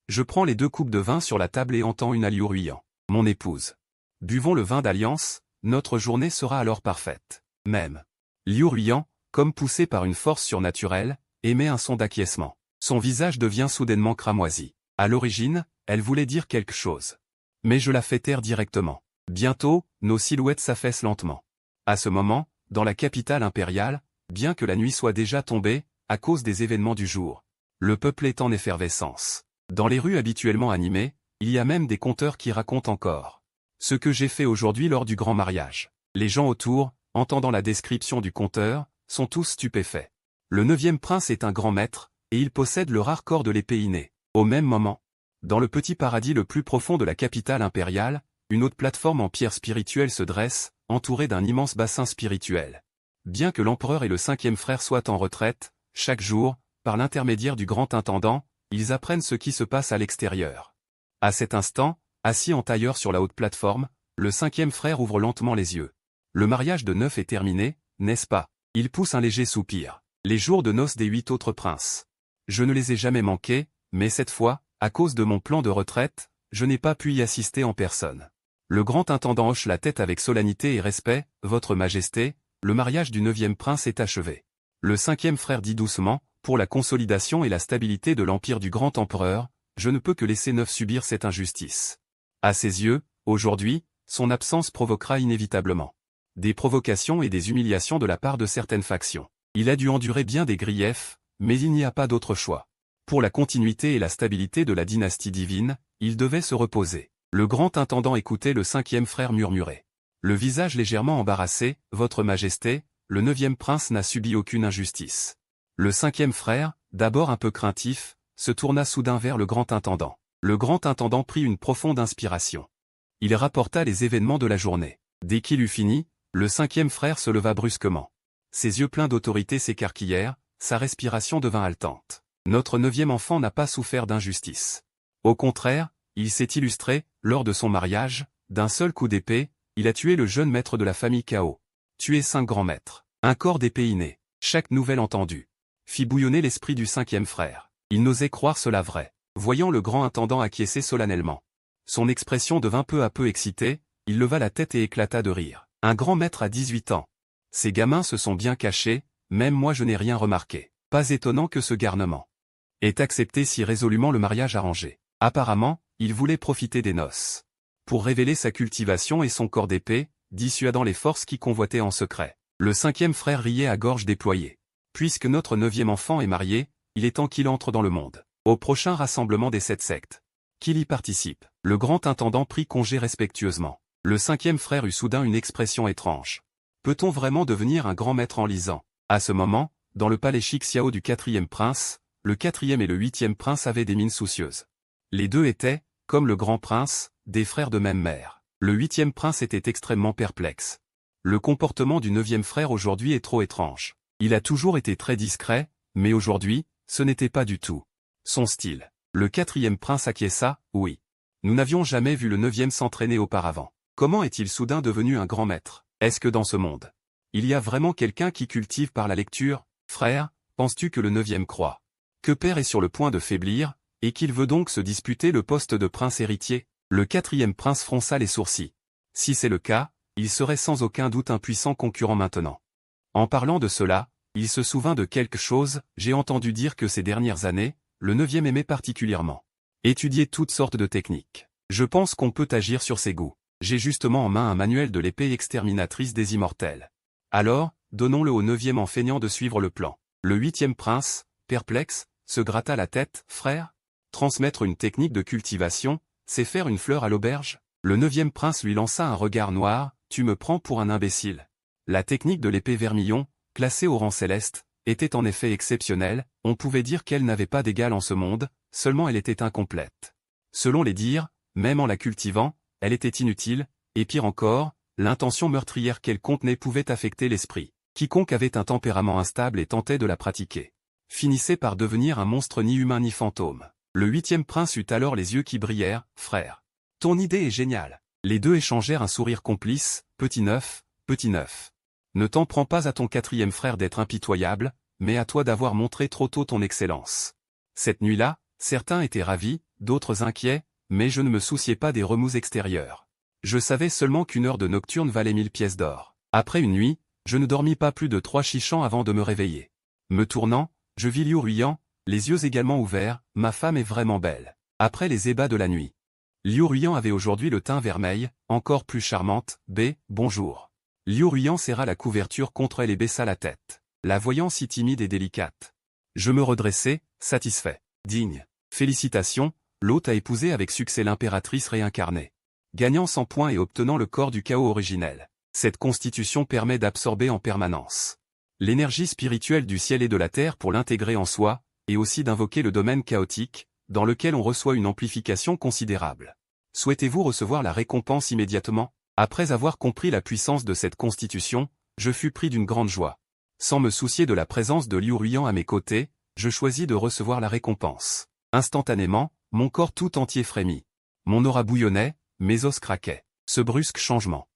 Je prends les 2 coupes de vin sur la table et entends une à Liu Ruiyan. Mon épouse. Buvons le vin d'alliance, notre journée sera alors parfaite. Même. Liu Ruiyan, comme poussé par une force surnaturelle, émet un son d'acquiescement. Son visage devient soudainement cramoisi. À l'origine, elle voulait dire quelque chose. Mais je la fais taire directement. Bientôt, nos silhouettes s'affaissent lentement. À ce moment, dans la capitale impériale, bien que la nuit soit déjà tombée, à cause des événements du jour, le peuple est en effervescence. Dans les rues habituellement animées, il y a même des conteurs qui racontent encore ce que j'ai fait aujourd'hui lors du grand mariage. Les gens autour, entendant la description du conteur, sont tous stupéfaits. Le 9e prince est un grand maître, et il possède le rare corps de l'épée innée. Au même moment, dans le petit paradis le plus profond de la capitale impériale, une haute plateforme en pierre spirituelle se dresse, entourée d'un immense bassin spirituel. Bien que l'empereur et le 5e frère soient en retraite, chaque jour, par l'intermédiaire du grand intendant, ils apprennent ce qui se passe à l'extérieur. À cet instant, assis en tailleur sur la haute plateforme, le 5e frère ouvre lentement les yeux. Le mariage de 9 est terminé, n'est-ce pas? Il pousse un léger soupir. Les jours de noces des 8 autres princes. Je ne les ai jamais manqués, mais cette fois, à cause de mon plan de retraite, je n'ai pas pu y assister en personne. Le grand intendant hoche la tête avec solennité et respect, Votre Majesté, le mariage du 9e prince est achevé. Le 5e frère dit doucement, pour la consolidation et la stabilité de l'empire du grand empereur, je ne peux que laisser 9 subir cette injustice. À ses yeux, aujourd'hui, son absence provoquera inévitablement des provocations et des humiliations de la part de certaines factions. Il a dû endurer bien des griefs, mais il n'y a pas d'autre choix. Pour la continuité et la stabilité de la dynastie divine, il devait se reposer. Le grand intendant écoutait le 5e frère murmurer. Le visage légèrement embarrassé, Votre Majesté, le 9e prince n'a subi aucune injustice. Le 5e frère, d'abord un peu craintif, se tourna soudain vers le grand intendant. Le grand intendant prit une profonde inspiration. Il rapporta les événements de la journée. Dès qu'il eut fini, le 5e frère se leva brusquement. Ses yeux pleins d'autorité s'écarquillèrent, sa respiration devint haletante. Notre 9e enfant n'a pas souffert d'injustice. Au contraire, il s'est illustré, lors de son mariage, d'un seul coup d'épée, il a tué le jeune maître de la famille Chaos. Tué 5 grands maîtres. Un corps d'épée inné. Chaque nouvelle entendue fit bouillonner l'esprit du 5e frère. Il n'osait croire cela vrai. Voyant le grand intendant acquiescer solennellement. Son expression devint peu à peu excitée, il leva la tête et éclata de rire. Un grand maître à 18 ans. Ces gamins se sont bien cachés, même moi je n'ai rien remarqué. Pas étonnant que ce garnement ait accepté si résolument le mariage arrangé. Apparemment, il voulait profiter des noces pour révéler sa cultivation et son corps d'épée, dissuadant les forces qui convoitaient en secret. Le 5e frère riait à gorge déployée. Puisque notre 9e enfant est marié, il est temps qu'il entre dans le monde. Au prochain rassemblement des 7 sectes, qu'il y participe. Le grand intendant prit congé respectueusement. Le 5e frère eut soudain une expression étrange. Peut-on vraiment devenir un grand maître en lisant? À ce moment, dans le palais Chixiao du 4e prince, le 4e et le 8e prince avaient des mines soucieuses. Les deux étaient, comme le grand prince, des frères de même mère. Le 8e prince était extrêmement perplexe. Le comportement du 9e frère aujourd'hui est trop étrange. Il a toujours été très discret, mais aujourd'hui, ce n'était pas du tout son style. Le 4e prince acquiesça, oui. Nous n'avions jamais vu le 9e s'entraîner auparavant. Comment est-il soudain devenu un grand maître? Est-ce que dans ce monde, il y a vraiment quelqu'un qui cultive par la lecture? Frère, penses-tu que le 9e croit que père est sur le point de faiblir, et qu'il veut donc se disputer le poste de prince héritier? Le 4e prince fronça les sourcils. Si c'est le cas, il serait sans aucun doute un puissant concurrent maintenant. En parlant de cela, il se souvint de quelque chose. J'ai entendu dire que ces dernières années, le 9e aimait particulièrement étudier toutes sortes de techniques. Je pense qu'on peut agir sur ses goûts. J'ai justement en main un manuel de l'épée exterminatrice des immortels. Alors, donnons-le au 9e en feignant de suivre le plan. Le 8e prince, perplexe, se gratta la tête. Frère, transmettre une technique de cultivation, c'est faire une fleur à l'auberge? Le 9e prince lui lança un regard noir. Tu me prends pour un imbécile. La technique de l'épée vermillon, classée au rang céleste, était en effet exceptionnelle. On pouvait dire qu'elle n'avait pas d'égal en ce monde, seulement elle était incomplète. Selon les dires, même en la cultivant, elle était inutile, et pire encore, l'intention meurtrière qu'elle contenait pouvait affecter l'esprit. Quiconque avait un tempérament instable et tentait de la pratiquer finissait par devenir un monstre ni humain ni fantôme. Le 8e prince eut alors les yeux qui brillèrent. Frère, ton idée est géniale. Les deux échangèrent un sourire complice. Petit neuf, ne t'en prends pas à ton 4e frère d'être impitoyable, mais à toi d'avoir montré trop tôt ton excellence. Cette nuit-là, certains étaient ravis, d'autres inquiets, mais je ne me souciais pas des remous extérieurs. Je savais seulement qu'une heure de nocturne valait 1000 pièces d'or. Après une nuit, je ne dormis pas plus de 3 chichans avant de me réveiller. Me tournant, je vis Liu Ruyan, les yeux également ouverts. Ma femme est vraiment belle. Après les ébats de la nuit, Liu Ruyan avait aujourd'hui le teint vermeil, encore plus charmante. Bonjour. Liu Ruyan serra la couverture contre elle et baissa la tête, la voyant si timide et délicate. Je me redressai, satisfait. Digne. Félicitations, l'hôte a épousé avec succès l'impératrice réincarnée, gagnant 100 points et obtenant le corps du chaos originel. Cette constitution permet d'absorber en permanence l'énergie spirituelle du ciel et de la terre pour l'intégrer en soi, et aussi d'invoquer le domaine chaotique, dans lequel on reçoit une amplification considérable. Souhaitez-vous recevoir la récompense immédiatement? Après avoir compris la puissance de cette constitution, je fus pris d'une grande joie. Sans me soucier de la présence de Liu Ruyan à mes côtés, je choisis de recevoir la récompense. Instantanément, mon corps tout entier frémit. Mon aura bouillonnait, mes os craquaient. Ce brusque changement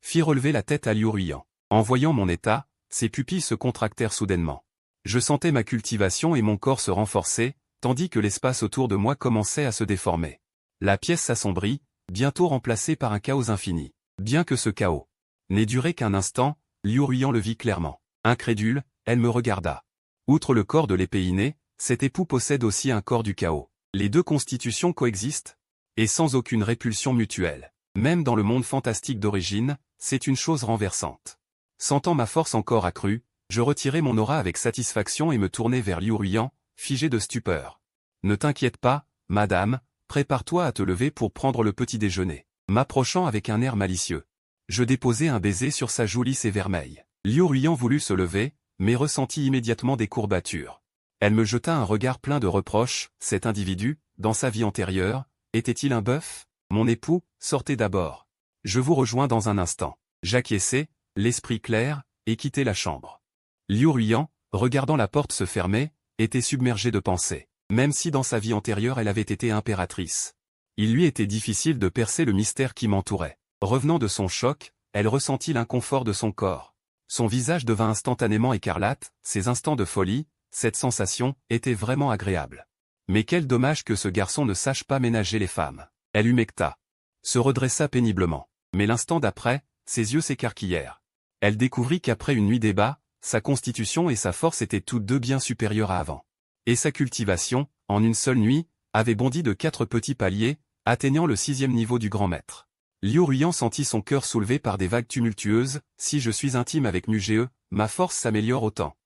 fit relever la tête à Liu Ruyan. En voyant mon état, ses pupilles se contractèrent soudainement. Je sentais ma cultivation et mon corps se renforcer, tandis que l'espace autour de moi commençait à se déformer. La pièce s'assombrit, bientôt remplacée par un chaos infini. Bien que ce chaos n'ait duré qu'un instant, Liu Ruyan le vit clairement. Incrédule, elle me regarda. Outre le corps de l'épée innée, cet époux possède aussi un corps du chaos. Les deux constitutions coexistent, et sans aucune répulsion mutuelle. Même dans le monde fantastique d'origine, c'est une chose renversante. Sentant ma force encore accrue, je retirai mon aura avec satisfaction et me tournai vers Liu Ruyan, figé de stupeur. Ne t'inquiète pas, madame, prépare-toi à te lever pour prendre le petit déjeuner. M'approchant avec un air malicieux, je déposai un baiser sur sa joue lisse et vermeille. Liu Ruyan voulut se lever, mais ressentit immédiatement des courbatures. Elle me jeta un regard plein de reproches. Cet individu, dans sa vie antérieure, était-il un bœuf? Mon époux, sortez d'abord. Je vous rejoins dans un instant. J'acquiesçai, l'esprit clair, et quittai la chambre. Liu Ruyan, regardant la porte se fermer, était submergé de pensées. Même si dans sa vie antérieure elle avait été impératrice, il lui était difficile de percer le mystère qui m'entourait. Revenant de son choc, elle ressentit l'inconfort de son corps. Son visage devint instantanément écarlate. Ces instants de folie, cette sensation, était vraiment agréable. Mais quel dommage que ce garçon ne sache pas ménager les femmes. Elle humecta, se redressa péniblement. Mais l'instant d'après, ses yeux s'écarquillèrent. Elle découvrit qu'après une nuit débat, sa constitution et sa force étaient toutes deux bien supérieures à avant. Et sa cultivation, en une seule nuit, avait bondi de 4 petits paliers, atteignant le 6e niveau du grand maître. Liu Ruiyan sentit son cœur soulevé par des vagues tumultueuses. Si je suis intime avec Mugee, ma force s'améliore autant.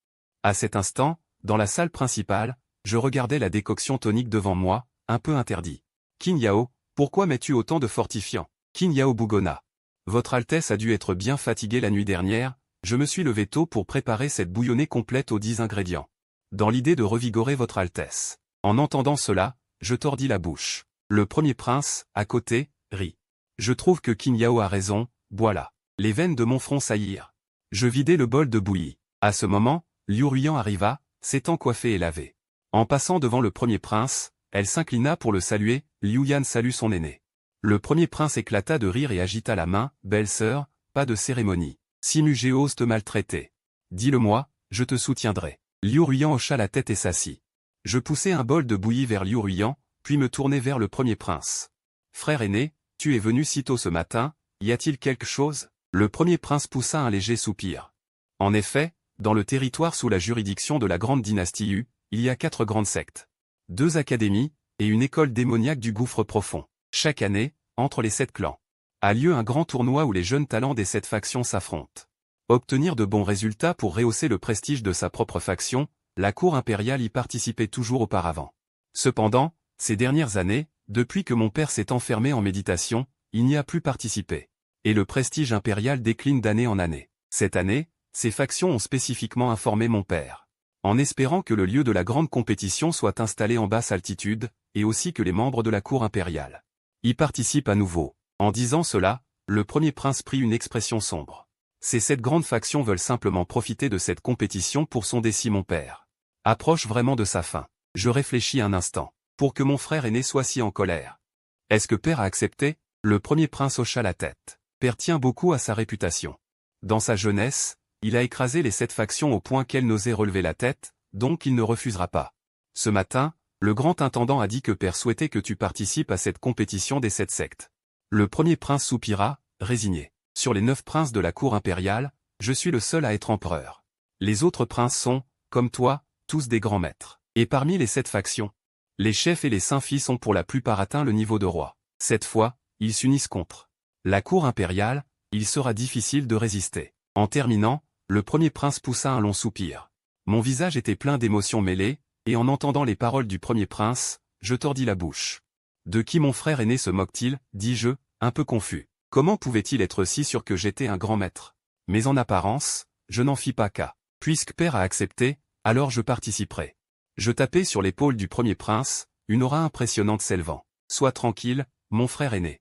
À cet instant, dans la salle principale, je regardais la décoction tonique devant moi, un peu interdit. Qin Yao, pourquoi mets-tu autant de fortifiants? Qin Yao bougonna. Votre Altesse a dû être bien fatiguée la nuit dernière, je me suis levé tôt pour préparer cette bouillonnée complète aux 10 ingrédients. Dans l'idée de revigorer votre Altesse. En entendant cela, je tordis la bouche. Le premier prince, à côté, rit. Je trouve que Qin Yao a raison, voilà. Les veines de mon front saillirent. Je vidai le bol de bouillie. À ce moment, Liu Ruiyan arriva, s'étant coiffée et lavée. En passant devant le premier prince, elle s'inclina pour le saluer. Liu Yan salue son aîné. Le premier prince éclata de rire et agita la main. Belle sœur, pas de cérémonie. Si Mugee ose te maltraiter, dis-le-moi, je te soutiendrai. Liu Ruiyan hocha la tête et s'assit. Je poussai un bol de bouillie vers Liu Ruiyan, puis me tournai vers le premier prince. Frère aîné, tu es venu si tôt ce matin, y a-t-il quelque chose? Le premier prince poussa un léger soupir. En effet, dans le territoire sous la juridiction de la grande dynastie Yu, il y a 4 grandes sectes. 2 académies, et une école démoniaque du gouffre profond. Chaque année, entre les 7 clans, a lieu un grand tournoi où les jeunes talents des 7 factions s'affrontent. Obtenir de bons résultats pour rehausser le prestige de sa propre faction, la cour impériale y participait toujours auparavant. Cependant, ces dernières années, depuis que mon père s'est enfermé en méditation, il n'y a plus participé. Et le prestige impérial décline d'année en année. Cette année, ces factions ont spécifiquement informé mon père. En espérant que le lieu de la grande compétition soit installé en basse altitude, et aussi que les membres de la cour impériale y participent à nouveau. En disant cela, le premier prince prit une expression sombre. Ces 7 grandes factions veulent simplement profiter de cette compétition pour sonder si mon père approche vraiment de sa fin. Je réfléchis un instant. Pour que mon frère aîné soit si en colère. Est-ce que père a accepté? Le premier prince hocha la tête. Père tient beaucoup à sa réputation. Dans sa jeunesse, il a écrasé les 7 factions au point qu'elles n'osaient relever la tête, donc il ne refusera pas. Ce matin, le grand intendant a dit que père souhaitait que tu participes à cette compétition des 7 sectes. Le premier prince soupira, résigné. Sur les 9 princes de la cour impériale, je suis le seul à être empereur. Les autres princes sont, comme toi, tous des grands maîtres. Et parmi les 7 factions, les chefs et les saints fils ont pour la plupart atteint le niveau de roi. Cette fois, ils s'unissent contre la cour impériale, il sera difficile de résister. En terminant, le premier prince poussa un long soupir. Mon visage était plein d'émotions mêlées, et en entendant les paroles du premier prince, je tordis la bouche. De qui mon frère aîné se moque-t-il, dis-je, un peu confus. Comment pouvait-il être si sûr que j'étais un grand maître? Mais en apparence, je n'en fis pas cas. Puisque père a accepté, alors je participerai. Je tapai sur l'épaule du premier prince, une aura impressionnante s'élevant. Sois tranquille, mon frère aîné.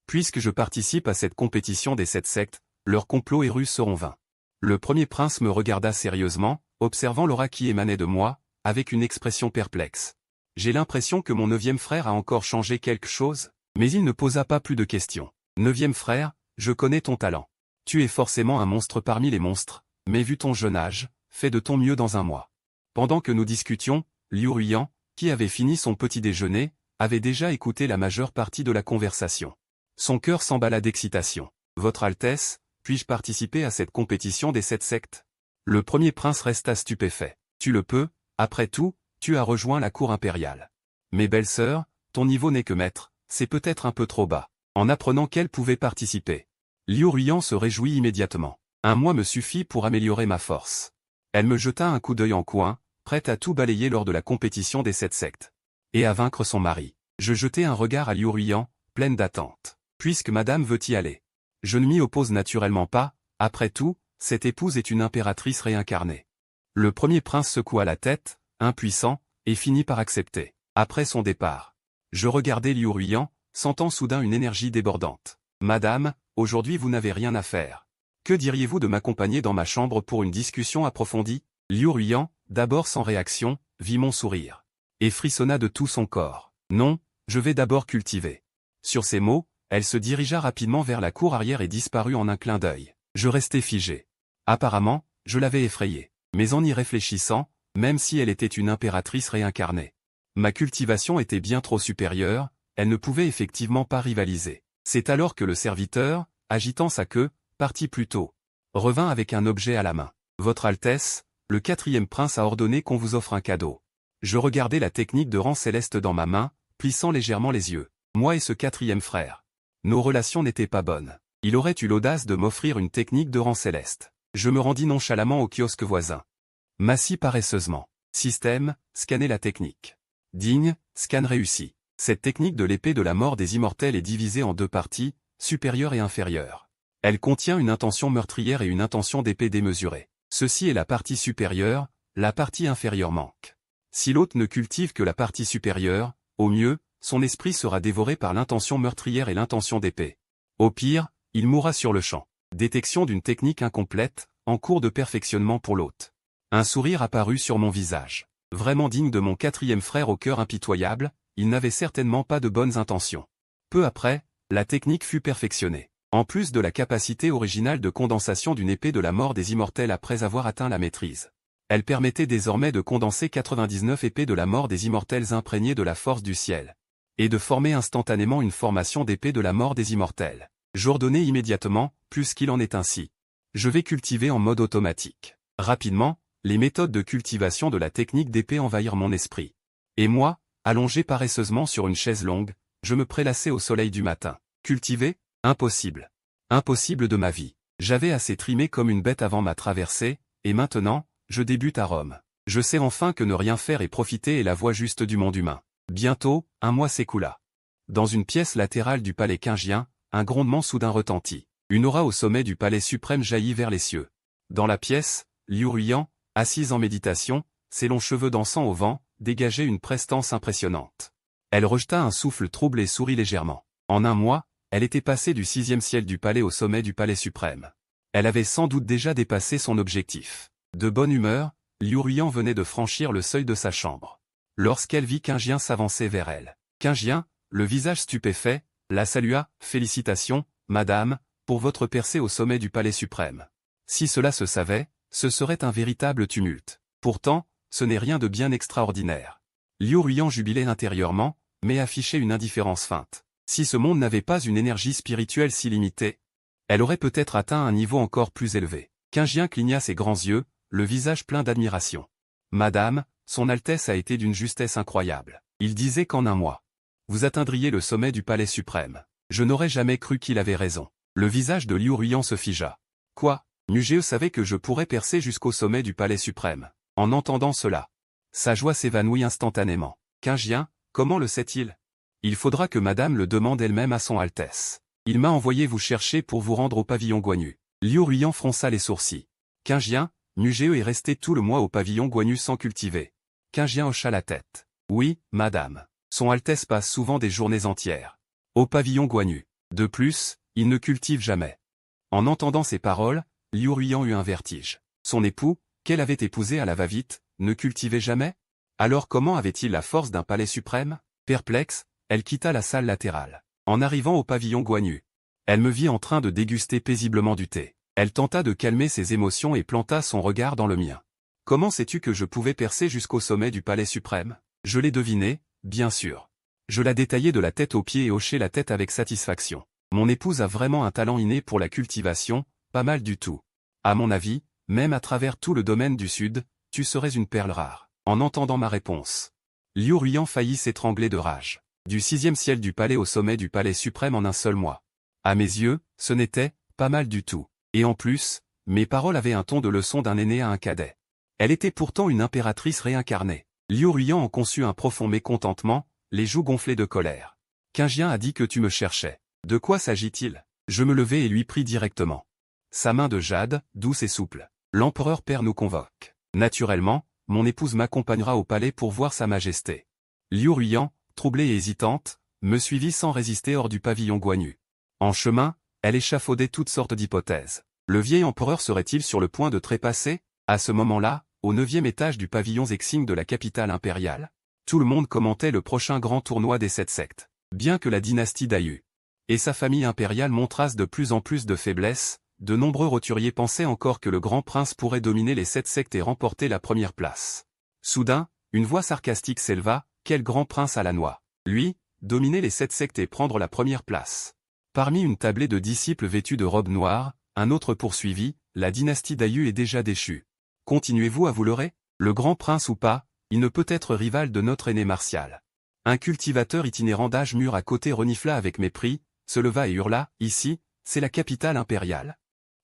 Puisque je participe à cette compétition des 7 sectes, leurs complots et ruses seront vains. Le premier prince me regarda sérieusement, observant l'aura qui émanait de moi, avec une expression perplexe. J'ai l'impression que mon 9e frère a encore changé quelque chose, mais il ne posa pas plus de questions. 9e frère, je connais ton talent. Tu es forcément un monstre parmi les monstres, mais vu ton jeune âge, fais de ton mieux dans un mois. Pendant que nous discutions, Liu Ruiyan, qui avait fini son petit déjeuner, avait déjà écouté la majeure partie de la conversation. Son cœur s'emballa d'excitation. Votre Altesse, puis-je participer à cette compétition des 7 sectes? Le premier prince resta stupéfait. Tu le peux, après tout, tu as rejoint la cour impériale. Mais belle sœur, ton niveau n'est que maître, c'est peut-être un peu trop bas. En apprenant qu'elle pouvait participer, Liu Ruiyan se réjouit immédiatement. Un mois me suffit pour améliorer ma force. Elle me jeta un coup d'œil en coin, prête à tout balayer lors de la compétition des 7 sectes. Et à vaincre son mari. Je jetai un regard à Liu Ruiyan, pleine d'attente. Puisque madame veut y aller. Je ne m'y oppose naturellement pas, après tout, cette épouse est une impératrice réincarnée. Le premier prince secoua la tête, impuissant, et finit par accepter. Après son départ, je regardai Liu Ruiyan, sentant soudain une énergie débordante. Madame, aujourd'hui vous n'avez rien à faire. Que diriez-vous de m'accompagner dans ma chambre pour une discussion approfondie? Liu Ruiyan, d'abord sans réaction, vit mon sourire. Et frissonna de tout son corps. Non, je vais d'abord cultiver. Sur ces mots, elle se dirigea rapidement vers la cour arrière et disparut en un clin d'œil. Je restai figé. Apparemment, je l'avais effrayée. Mais en y réfléchissant, même si elle était une impératrice réincarnée, ma cultivation était bien trop supérieure, elle ne pouvait effectivement pas rivaliser. C'est alors que le serviteur, agitant sa queue, partit plus tôt. Revint avec un objet à la main. Votre Altesse, le 4e prince a ordonné qu'on vous offre un cadeau. Je regardais la technique de rang céleste dans ma main, plissant légèrement les yeux. Moi et ce 4e frère. Nos relations n'étaient pas bonnes. Il aurait eu l'audace de m'offrir une technique de rang céleste. Je me rendis nonchalamment au kiosque voisin. M'assis paresseusement. Système, scanner la technique. Digne, scan réussi. Cette technique de l'épée de la mort des immortels est divisée en 2 parties, supérieure et inférieure. Elle contient une intention meurtrière et une intention d'épée démesurée. Ceci est la partie supérieure, la partie inférieure manque. Si l'hôte ne cultive que la partie supérieure, au mieux, son esprit sera dévoré par l'intention meurtrière et l'intention d'épée. Au pire, il mourra sur le champ. Détection d'une technique incomplète, en cours de perfectionnement pour l'hôte. Un sourire apparut sur mon visage. Vraiment digne de mon 4e frère au cœur impitoyable, il n'avait certainement pas de bonnes intentions. Peu après, la technique fut perfectionnée. En plus de la capacité originale de condensation d'une épée de la mort des immortels après avoir atteint la maîtrise. Elle permettait désormais de condenser 99 épées de la mort des immortels imprégnées de la force du ciel. Et de former instantanément une formation d'épée de la mort des immortels. J'ordonnai immédiatement, puisqu'il en est ainsi. Je vais cultiver en mode automatique. Rapidement, les méthodes de cultivation de la technique d'épée envahirent mon esprit. Et moi, allongé paresseusement sur une chaise longue, je me prélassais au soleil du matin. Cultiver? Impossible. Impossible de ma vie. J'avais assez trimé comme une bête avant ma traversée, et maintenant, je débute à Rome. Je sais enfin que ne rien faire et profiter est la voie juste du monde humain. Bientôt, un mois s'écoula. Dans une pièce latérale du palais Quingien, un grondement soudain retentit. Une aura au sommet du palais suprême jaillit vers les cieux. Dans la pièce, Liu Ruian, assise en méditation, ses longs cheveux dansant au vent, dégageaient une prestance impressionnante. Elle rejeta un souffle trouble et sourit légèrement. En un mois, elle était passée du 6e ciel du palais au sommet du palais suprême. Elle avait sans doute déjà dépassé son objectif. De bonne humeur, Liu Ruian venait de franchir le seuil de sa chambre. Lorsqu'elle vit Quingien s'avancer vers elle. Quingien, le visage stupéfait, la salua, « Félicitations, madame, pour votre percée au sommet du palais suprême. Si cela se savait, ce serait un véritable tumulte. Pourtant, ce n'est rien de bien extraordinaire. » Liu Ruian jubilait intérieurement, mais affichait une indifférence feinte. Si ce monde n'avait pas une énergie spirituelle si limitée, elle aurait peut-être atteint un niveau encore plus élevé. Quingien cligna ses grands yeux, le visage plein d'admiration. « Madame, son Altesse a été d'une justesse incroyable. Il disait qu'en un mois, vous atteindriez le sommet du palais suprême. Je n'aurais jamais cru qu'il avait raison. » Le visage de Liu Ruian se figea. « Quoi? Mugeo savait que je pourrais percer jusqu'au sommet du palais suprême. » En entendant cela, sa joie s'évanouit instantanément. « Quingien, comment le sait-il? Il faudra que madame le demande elle-même à son Altesse. Il m'a envoyé vous chercher pour vous rendre au pavillon Guanyu. » Liu Ruian fronça les sourcils. « Quingien, Mugeo est resté tout le mois au pavillon Guanyu sans cultiver. » Quingien hocha la tête. « Oui, madame. Son Altesse passe souvent des journées entières au pavillon Guanyu. De plus, il ne cultive jamais. » En entendant ces paroles, Liu Ruian eut un vertige. Son époux, qu'elle avait épousé à la va-vite, ne cultivait jamais? Alors comment avait-il la force d'un palais suprême? Perplexe, elle quitta la salle latérale. En arrivant au pavillon Guanyu, elle me vit en train de déguster paisiblement du thé. Elle tenta de calmer ses émotions et planta son regard dans le mien. « Comment sais-tu que je pouvais percer jusqu'au sommet du palais suprême? » Je l'ai deviné, bien sûr. Je la détaillai de la tête aux pieds et hochai la tête avec satisfaction. Mon épouse a vraiment un talent inné pour la cultivation, pas mal du tout. À mon avis, même à travers tout le domaine du Sud, tu serais une perle rare. En entendant ma réponse, Liu Ruian faillit s'étrangler de rage. Du 6e ciel du palais au sommet du palais suprême en un seul mois. À mes yeux, ce n'était pas mal du tout. Et en plus, mes paroles avaient un ton de leçon d'un aîné à un cadet. Elle était pourtant une impératrice réincarnée. Liu Ruian en conçut un profond mécontentement, les joues gonflées de colère. « Quingien a dit que tu me cherchais. De quoi s'agit-il » Je me levai et lui pris directement. Sa main de jade, douce et souple. « L'empereur père nous convoque. Naturellement, mon épouse m'accompagnera au palais pour voir sa majesté. » Liu Ruian, troublée et hésitante, me suivit sans résister hors du pavillon Guanyu. En chemin, elle échafaudait toutes sortes d'hypothèses. Le vieil empereur serait-il sur le point de trépasser? À ce moment-là, au 9e étage du pavillon Zexing de la capitale impériale, tout le monde commentait le prochain grand tournoi des 7 sectes. Bien que la dynastie Dayu et sa famille impériale montrassent de plus en plus de faiblesse, de nombreux roturiers pensaient encore que le grand prince pourrait dominer les 7 sectes et remporter la première place. Soudain, une voix sarcastique s'éleva, « Quel grand prince à la noix? Lui, dominer les 7 sectes et prendre la première place. Parmi une tablée de disciples vêtus de robes noires, un autre poursuivit, la dynastie d'Ayu est déjà déchue. Continuez-vous à vous leurrer? Le grand prince ou pas, il ne peut être rival de notre aîné Martial. Un cultivateur itinérant d'âge mûr à côté renifla avec mépris, se leva et hurla, ici, c'est la capitale impériale.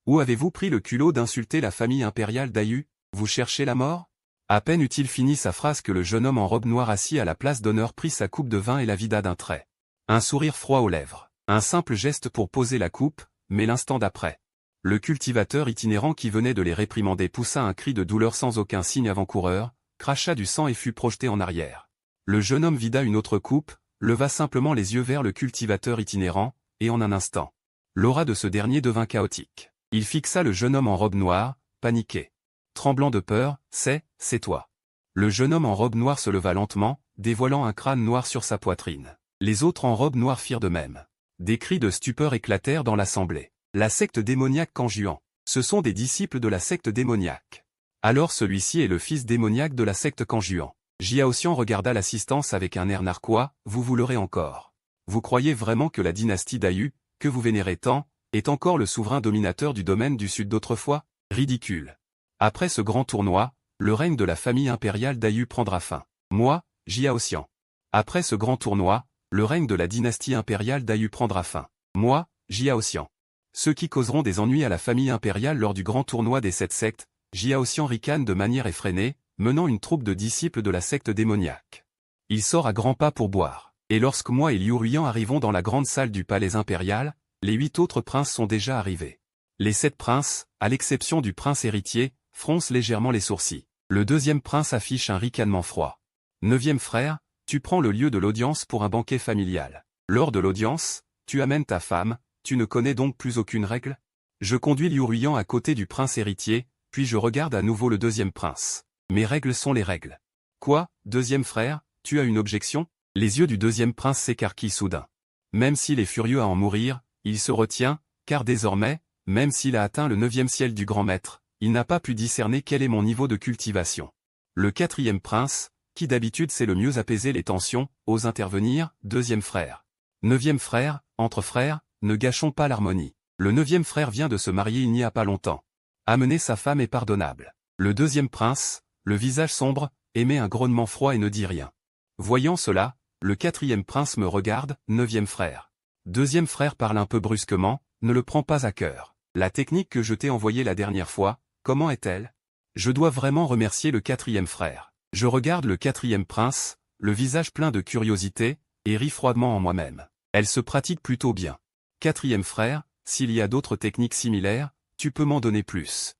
Où avez-vous pris le culot d'insulter la famille impériale d'Ayu? Vous cherchez la mort? À peine eut-il fini sa phrase que le jeune homme en robe noire assis à la place d'honneur prit sa coupe de vin et la vida d'un trait. Un sourire froid aux lèvres. Un simple geste pour poser la coupe, mais l'instant d'après. Le cultivateur itinérant qui venait de les réprimander poussa un cri de douleur sans aucun signe avant-coureur, cracha du sang et fut projeté en arrière. Le jeune homme vida une autre coupe, leva simplement les yeux vers le cultivateur itinérant, et en un instant, l'aura de ce dernier devint chaotique. Il fixa le jeune homme en robe noire, paniqué. Tremblant de peur, c'est toi. Le jeune homme en robe noire se leva lentement, dévoilant un crâne noir sur sa poitrine. Les autres en robe noire firent de même. Des cris de stupeur éclatèrent dans l'assemblée. La secte démoniaque Kanjuan. Ce sont des disciples de la secte démoniaque. Alors celui-ci est le fils démoniaque de la secte Kanjuan. Jiaoxian regarda l'assistance avec un air narquois, vous l'aurez encore. Vous croyez vraiment que la dynastie d'Ayu, que vous vénérez tant, est encore le souverain dominateur du domaine du sud d'autrefois? Ridicule. Après ce grand tournoi, le règne de la famille impériale d'Ayu prendra fin. Moi, Jiaoxian. Après ce grand tournoi, le règne de la dynastie impériale d'Ayu prendra fin. Moi, Jiaoxian. Ceux qui causeront des ennuis à la famille impériale lors du grand tournoi des 7 sectes, Jiaoxian ricane de manière effrénée, menant une troupe de disciples de la secte démoniaque. Il sort à grands pas pour boire. Et lorsque moi et Liu Ruian arrivons dans la grande salle du palais impérial, les 8 autres princes sont déjà arrivés. Les 7 princes, à l'exception du prince héritier, froncent légèrement les sourcils. Le deuxième prince affiche un ricanement froid. 9e frère, tu prends le lieu de l'audience pour un banquet familial. Lors de l'audience, tu amènes ta femme, tu ne connais donc plus aucune règle? Je conduis Liu Ruian à côté du prince héritier, puis je regarde à nouveau le deuxième prince. Mes règles sont les règles. Quoi, deuxième frère, tu as une objection? Les yeux du deuxième prince s'écarquillent soudain. Même s'il est furieux à en mourir, il se retient, car désormais, même s'il a atteint le 9e ciel du grand maître, il n'a pas pu discerner quel est mon niveau de cultivation. Le 4e prince, qui d'habitude sait le mieux apaiser les tensions, ose intervenir, deuxième frère. 9e frère, entre frères, ne gâchons pas l'harmonie. Le 9e frère vient de se marier il n'y a pas longtemps. Amener sa femme est pardonnable. Le deuxième prince, le visage sombre, émet un grognement froid et ne dit rien. Voyant cela, le 4e prince me regarde, 9e frère. Deuxième frère parle un peu brusquement, ne le prends pas à cœur. La technique que je t'ai envoyée la dernière fois, comment est-elle? Je dois vraiment remercier le 4e frère. Je regarde le 4e prince, le visage plein de curiosité, et ris froidement en moi-même. Elle se pratique plutôt bien. 4e frère, s'il y a d'autres techniques similaires, tu peux m'en donner plus.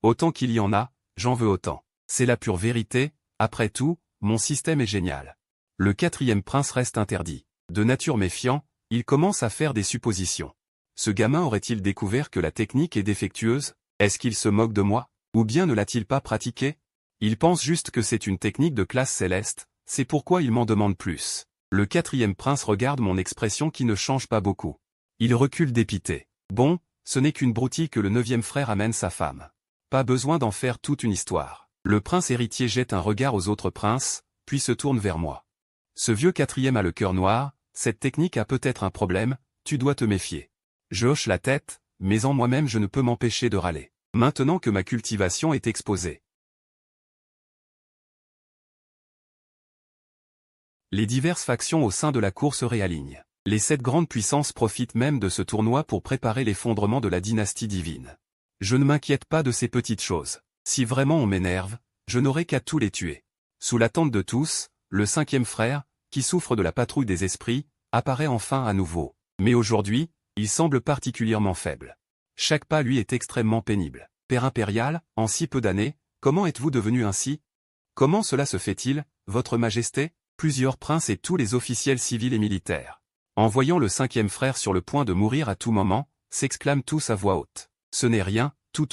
Autant qu'il y en a, j'en veux autant. C'est la pure vérité, après tout, mon système est génial. Le 4e prince reste interdit. De nature méfiant, il commence à faire des suppositions. Ce gamin aurait-il découvert que la technique est défectueuse? Est-ce qu'il se moque de moi? Ou bien ne l'a-t-il pas pratiquée? Il pense juste que c'est une technique de classe céleste, c'est pourquoi il m'en demande plus. Le 4e prince regarde mon expression qui ne change pas beaucoup. Il recule dépité. Bon, ce n'est qu'une broutille que le 9e frère amène sa femme. Pas besoin d'en faire toute une histoire. Le prince héritier jette un regard aux autres princes, puis se tourne vers moi. Ce vieux 4e a le cœur noir, cette technique a peut-être un problème, tu dois te méfier. Je hoche la tête, mais en moi-même je ne peux m'empêcher de râler. Maintenant que ma cultivation est exposée. Les diverses factions au sein de la cour se réalignent. Les 7 grandes puissances profitent même de ce tournoi pour préparer l'effondrement de la dynastie divine. Je ne m'inquiète pas de ces petites choses. Si vraiment on m'énerve, je n'aurai qu'à tous les tuer. Sous l'attente de tous, le 5e frère, qui souffre de la patrouille des esprits, apparaît enfin à nouveau. Mais aujourd'hui, il semble particulièrement faible. Chaque pas lui est extrêmement pénible. Père impérial, en si peu d'années, comment êtes-vous devenu ainsi? Comment cela se fait-il, votre majesté? Plusieurs princes et tous les officiels civils et militaires. En voyant le 5e frère sur le point de mourir à tout moment, s'exclament tous à voix haute. Ce n'est rien, tout.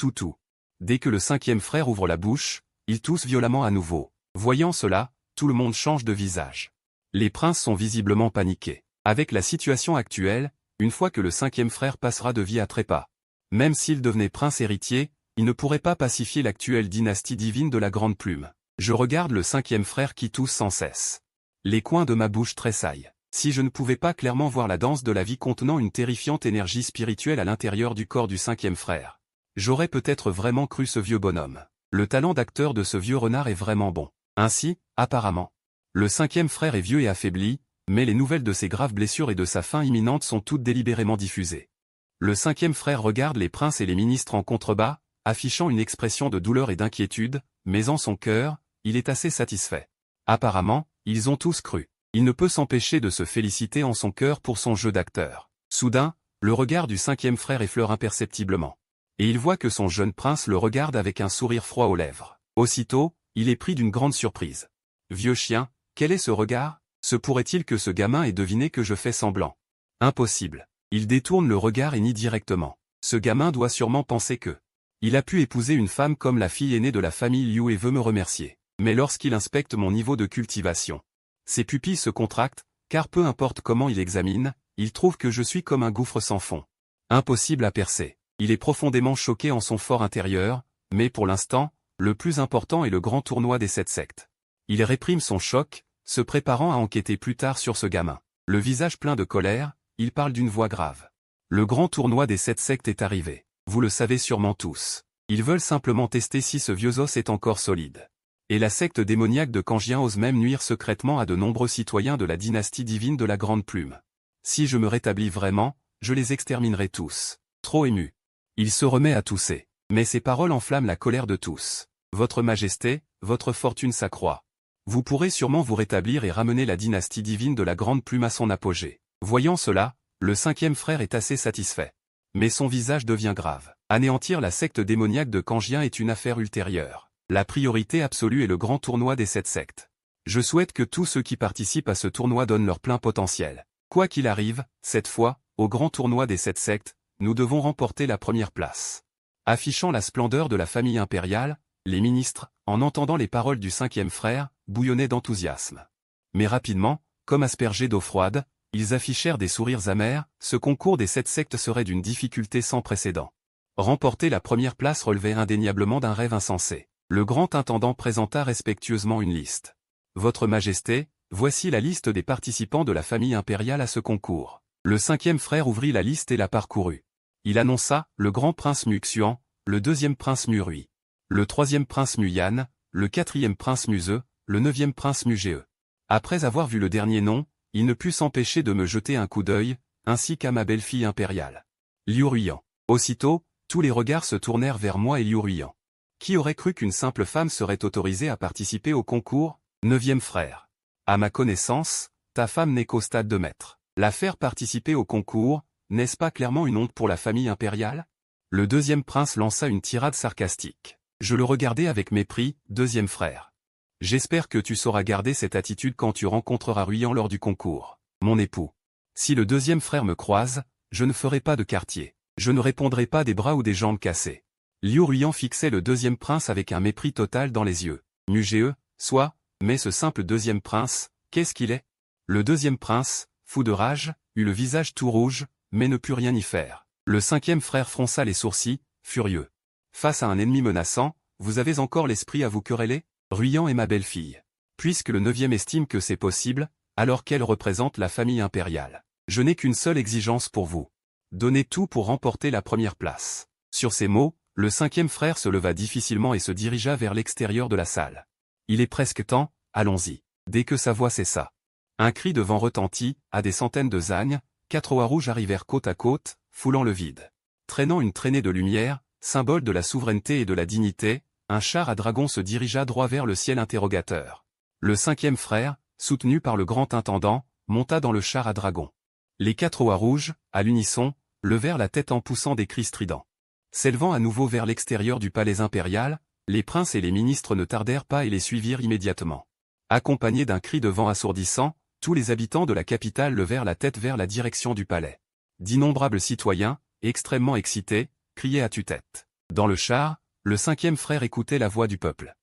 Dès que le 5e frère ouvre la bouche, il tousse violemment à nouveau. Voyant cela, tout le monde change de visage. Les princes sont visiblement paniqués. Avec la situation actuelle, une fois que le 5e frère passera de vie à trépas. Même s'il devenait prince héritier, il ne pourrait pas pacifier l'actuelle dynastie divine de la Grande Plume. Je regarde le 5e frère qui tousse sans cesse. Les coins de ma bouche tressaillent. Si je ne pouvais pas clairement voir la danse de la vie contenant une terrifiante énergie spirituelle à l'intérieur du corps du cinquième frère, j'aurais peut-être vraiment cru ce vieux bonhomme. Le talent d'acteur de ce vieux renard est vraiment bon. Ainsi, apparemment, le cinquième frère est vieux et affaibli, mais les nouvelles de ses graves blessures et de sa fin imminente sont toutes délibérément diffusées. Le cinquième frère regarde les princes et les ministres en contrebas, affichant une expression de douleur et d'inquiétude, mais en son cœur, il est assez satisfait. Apparemment, ils ont tous cru. Il ne peut s'empêcher de se féliciter en son cœur pour son jeu d'acteur. Soudain, le regard du cinquième frère effleure imperceptiblement. Et il voit que son jeune prince le regarde avec un sourire froid aux lèvres. Aussitôt, il est pris d'une grande surprise. Vieux chien, quel est ce regard? Se pourrait-il que ce gamin ait deviné que je fais semblant? Impossible. Il détourne le regard et nie directement. Ce gamin doit sûrement penser que il a pu épouser une femme comme la fille aînée de la famille Liu et veut me remercier. Mais lorsqu'il inspecte mon niveau de cultivation, ses pupilles se contractent, car peu importe comment il examine, il trouve que je suis comme un gouffre sans fond. Impossible à percer. Il est profondément choqué en son fort intérieur, mais pour l'instant, le plus important est le grand tournoi des 7 sectes. Il réprime son choc, se préparant à enquêter plus tard sur ce gamin. Le visage plein de colère, il parle d'une voix grave. Le grand tournoi des 7 sectes est arrivé. Vous le savez sûrement tous. Ils veulent simplement tester si ce vieux os est encore solide. Et la secte démoniaque de Kangien ose même nuire secrètement à de nombreux citoyens de la dynastie divine de la Grande Plume. Si je me rétablis vraiment, je les exterminerai tous. Trop ému. Il se remet à tousser. Mais ses paroles enflamment la colère de tous. Votre Majesté, votre fortune s'accroît. Vous pourrez sûrement vous rétablir et ramener la dynastie divine de la Grande Plume à son apogée. Voyant cela, le cinquième frère est assez satisfait. Mais son visage devient grave. Anéantir la secte démoniaque de Kangien est une affaire ultérieure. La priorité absolue est le grand tournoi des 7 sectes. Je souhaite que tous ceux qui participent à ce tournoi donnent leur plein potentiel. Quoi qu'il arrive, cette fois, au grand tournoi des 7 sectes, nous devons remporter la première place. Affichant la splendeur de la famille impériale, les ministres, en entendant les paroles du cinquième frère, bouillonnaient d'enthousiasme. Mais rapidement, comme aspergés d'eau froide, ils affichèrent des sourires amers, ce concours des 7 sectes serait d'une difficulté sans précédent. Remporter la première place relevait indéniablement d'un rêve insensé. Le grand intendant présenta respectueusement une liste. Votre Majesté, voici la liste des participants de la famille impériale à ce concours. Le cinquième frère ouvrit la liste et la parcourut. Il annonça, le grand prince Muxian, le deuxième prince Murui, le troisième prince Muyan, le quatrième prince Museux, le neuvième prince Mugéeux. Après avoir vu le dernier nom, il ne put s'empêcher de me jeter un coup d'œil, ainsi qu'à ma belle-fille impériale. Liu Ruyan. Aussitôt, tous les regards se tournèrent vers moi et Liu Ruyan. Qui aurait cru qu'une simple femme serait autorisée à participer au concours? Neuvième frère. À ma connaissance, ta femme n'est qu'au stade de maître. La faire participer au concours, n'est-ce pas clairement une honte pour la famille impériale? Le deuxième prince lança une tirade sarcastique. Je le regardais avec mépris, deuxième frère. J'espère que tu sauras garder cette attitude quand tu rencontreras Ruyan lors du concours. Mon époux. Si le deuxième frère me croise, je ne ferai pas de quartier. Je ne répondrai pas des bras ou des jambes cassées. Liu Ruyan fixait le deuxième prince avec un mépris total dans les yeux. Mugéeux, soit, mais ce simple deuxième prince, qu'est-ce qu'il est? Le deuxième prince, fou de rage, eut le visage tout rouge, mais ne put rien y faire. Le cinquième frère fronça les sourcils, furieux. Face à un ennemi menaçant, vous avez encore l'esprit à vous quereller? Ruyan est ma belle-fille. Puisque le neuvième estime que c'est possible, alors qu'elle représente la famille impériale. Je n'ai qu'une seule exigence pour vous. Donnez tout pour remporter la première place. Sur ces mots, le cinquième frère se leva difficilement et se dirigea vers l'extérieur de la salle. Il est presque temps, allons-y. Dès que sa voix cessa, un cri de vent retentit, à des centaines de zagnes, 4 oies rouges arrivèrent côte à côte, foulant le vide. Traînant une traînée de lumière, symbole de la souveraineté et de la dignité, un char à dragon se dirigea droit vers le ciel interrogateur. Le cinquième frère, soutenu par le grand intendant, monta dans le char à dragon. Les 4 oies rouges, à l'unisson, levèrent la tête en poussant des cris stridents. S'élevant à nouveau vers l'extérieur du palais impérial, les princes et les ministres ne tardèrent pas et les suivirent immédiatement. Accompagnés d'un cri de vent assourdissant, tous les habitants de la capitale levèrent la tête vers la direction du palais. D'innombrables citoyens, extrêmement excités, criaient à tue-tête. Dans le char, le cinquième frère écoutait la voix du peuple.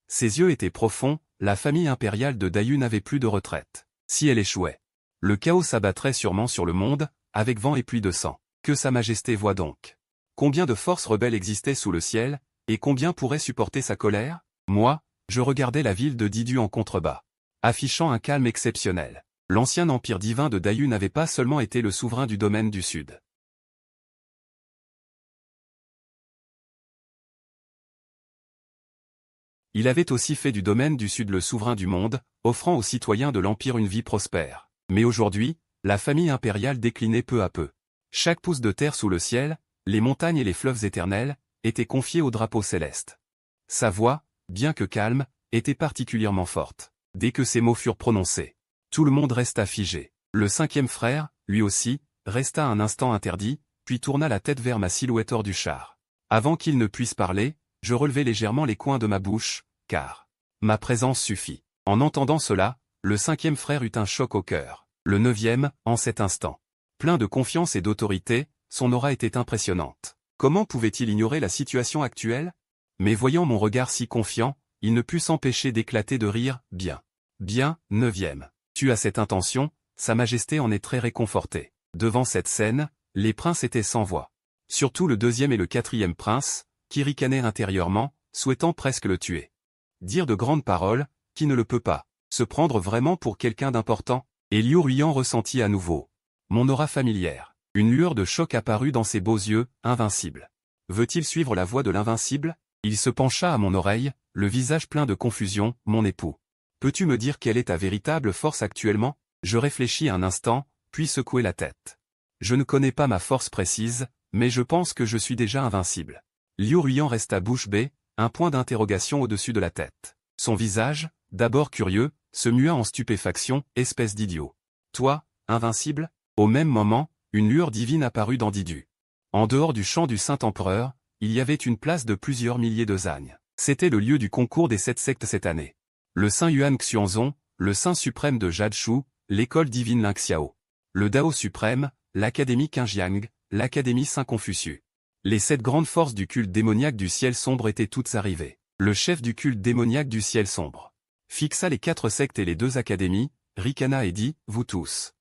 Ses yeux étaient profonds, la famille impériale de Dayu n'avait plus de retraite. Si elle échouait, le chaos s'abattrait sûrement sur le monde, avec vent et pluie de sang. Que Sa Majesté voit donc. Combien de forces rebelles existaient sous le ciel, et combien pourraient supporter sa colère? Moi, je regardais la ville de Didu en contrebas, affichant un calme exceptionnel. L'ancien empire divin de Dayu n'avait pas seulement été le souverain du domaine du Sud. Il avait aussi fait du domaine du Sud le souverain du monde, offrant aux citoyens de l'Empire une vie prospère. Mais aujourd'hui, la famille impériale déclinait peu à peu. Chaque pouce de terre sous le ciel, les montagnes et les fleuves éternels, étaient confiés au drapeau céleste. Sa voix, bien que calme, était particulièrement forte. Dès que ces mots furent prononcés, tout le monde resta figé. Le cinquième frère, lui aussi, resta un instant interdit, puis tourna la tête vers ma silhouette hors du char. Avant qu'il ne puisse parler, je relevai légèrement les coins de ma bouche, car ma présence suffit. En entendant cela, le cinquième frère eut un choc au cœur. Le neuvième, en cet instant. Plein de confiance et d'autorité, son aura était impressionnante. Comment pouvait-il ignorer la situation actuelle? Mais voyant mon regard si confiant, il ne put s'empêcher d'éclater de rire. Bien, neuvième. Tu as cette intention, Sa Majesté en est très réconfortée. Devant cette scène, les princes étaient sans voix. Surtout le deuxième et le quatrième prince, qui ricanaient intérieurement, souhaitant presque le tuer. Dire de grandes paroles, qui ne le peut pas. Se prendre vraiment pour quelqu'un d'important. Et Liu Ruian ressentit à nouveau mon aura familière. Une lueur de choc apparut dans ses beaux yeux, invincibles. Veut-il suivre la voie de l'invincible? Il se pencha à mon oreille, le visage plein de confusion. Mon époux. Peux-tu me dire quelle est ta véritable force actuellement? Je réfléchis un instant, puis secouai la tête. Je ne connais pas ma force précise, mais je pense que je suis déjà invincible. Liu Ruian resta bouche bée, un point d'interrogation au-dessus de la tête. Son visage, d'abord curieux, se mua en stupéfaction. Espèce d'idiot. Toi, invincible? Au même moment, une lueur divine apparut dans Didu. En dehors du champ du Saint-Empereur, il y avait une place de plusieurs milliers de zagnes. C'était le lieu du concours des 7 sectes cette année. Le Saint Yuan Xuanzong, le Saint suprême de Jiadshu, l'école divine Lingxiao. Le Dao suprême, l'Académie Qingjiang, l'Académie Saint-Confucius. Les 7 grandes forces du culte démoniaque du ciel sombre étaient toutes arrivées. Le chef du culte démoniaque du ciel sombre fixa les 4 sectes et les 2 académies, ricana et dit, vous tous.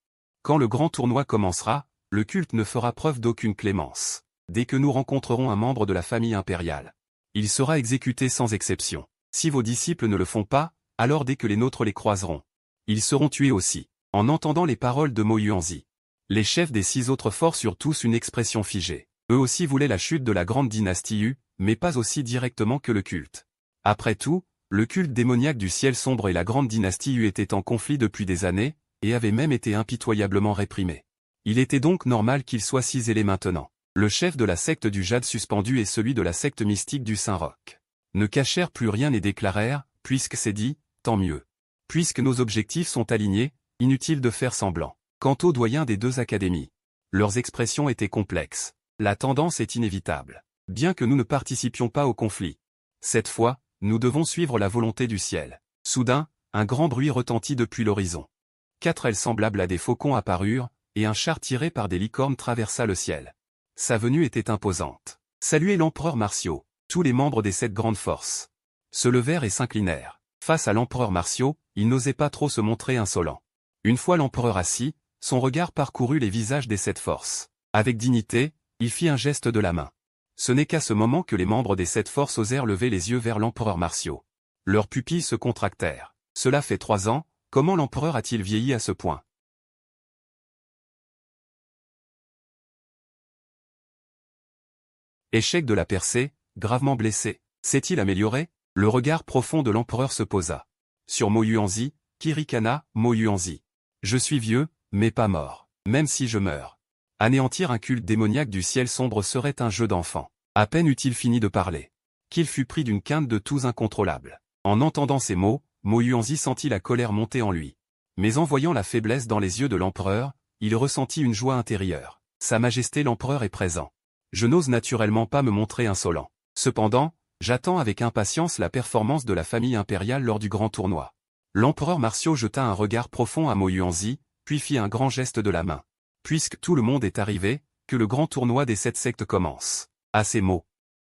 Quand le grand tournoi commencera, le culte ne fera preuve d'aucune clémence. Dès que nous rencontrerons un membre de la famille impériale, il sera exécuté sans exception. Si vos disciples ne le font pas, alors dès que les nôtres les croiseront, ils seront tués aussi. En entendant les paroles de Mo Yuanzi, les chefs des 6 autres forces eurent tous une expression figée. Eux aussi voulaient la chute de la grande dynastie Yu, mais pas aussi directement que le culte. Après tout, le culte démoniaque du ciel sombre et la grande dynastie Yu étaient en conflit depuis des années, et avaient même été impitoyablement réprimés. Il était donc normal qu'ils soient ciselés maintenant. Le chef de la secte du Jade suspendu et celui de la secte mystique du Saint-Roch ne cachèrent plus rien et déclarèrent, puisque c'est dit, tant mieux. Puisque nos objectifs sont alignés, inutile de faire semblant. Quant aux doyens des 2 académies, leurs expressions étaient complexes. La tendance est inévitable. Bien que nous ne participions pas au conflit. Cette fois, nous devons suivre la volonté du ciel. Soudain, un grand bruit retentit depuis l'horizon. 4 ailes semblables à des faucons apparurent, et un char tiré par des licornes traversa le ciel. Sa venue était imposante. Saluez l'empereur Martiaux. Tous les membres des 7 grandes forces se levèrent et s'inclinèrent. Face à l'empereur Martiaux, il n'osait pas trop se montrer insolent. Une fois l'empereur assis, son regard parcourut les visages des 7 forces. Avec dignité, il fit un geste de la main. Ce n'est qu'à ce moment que les membres des 7 forces osèrent lever les yeux vers l'empereur Martiaux. Leurs pupilles se contractèrent. Cela fait 3 ans, comment l'empereur a-t-il vieilli à ce point? Échec de la percée, gravement blessé. S'est-il amélioré? Le regard profond de l'empereur se posa. Sur Mo Yuanzi, qui ricana, Mo Yuanzi. Je suis vieux, mais pas mort. Même si je meurs. Anéantir un culte démoniaque du ciel sombre serait un jeu d'enfant. À peine eut-il fini de parler qu'il fut pris d'une quinte de tous incontrôlable. En entendant ces mots, Mo Yuanzi sentit la colère monter en lui. Mais en voyant la faiblesse dans les yeux de l'empereur, il ressentit une joie intérieure. Sa Majesté l'empereur est présent. Je n'ose naturellement pas me montrer insolent. Cependant, j'attends avec impatience la performance de la famille impériale lors du grand tournoi. L'empereur Martiaux jeta un regard profond à Mo Yuanzi, puis fit un grand geste de la main. Puisque tout le monde est arrivé, que le grand tournoi des 7 sectes commence. À ces mots,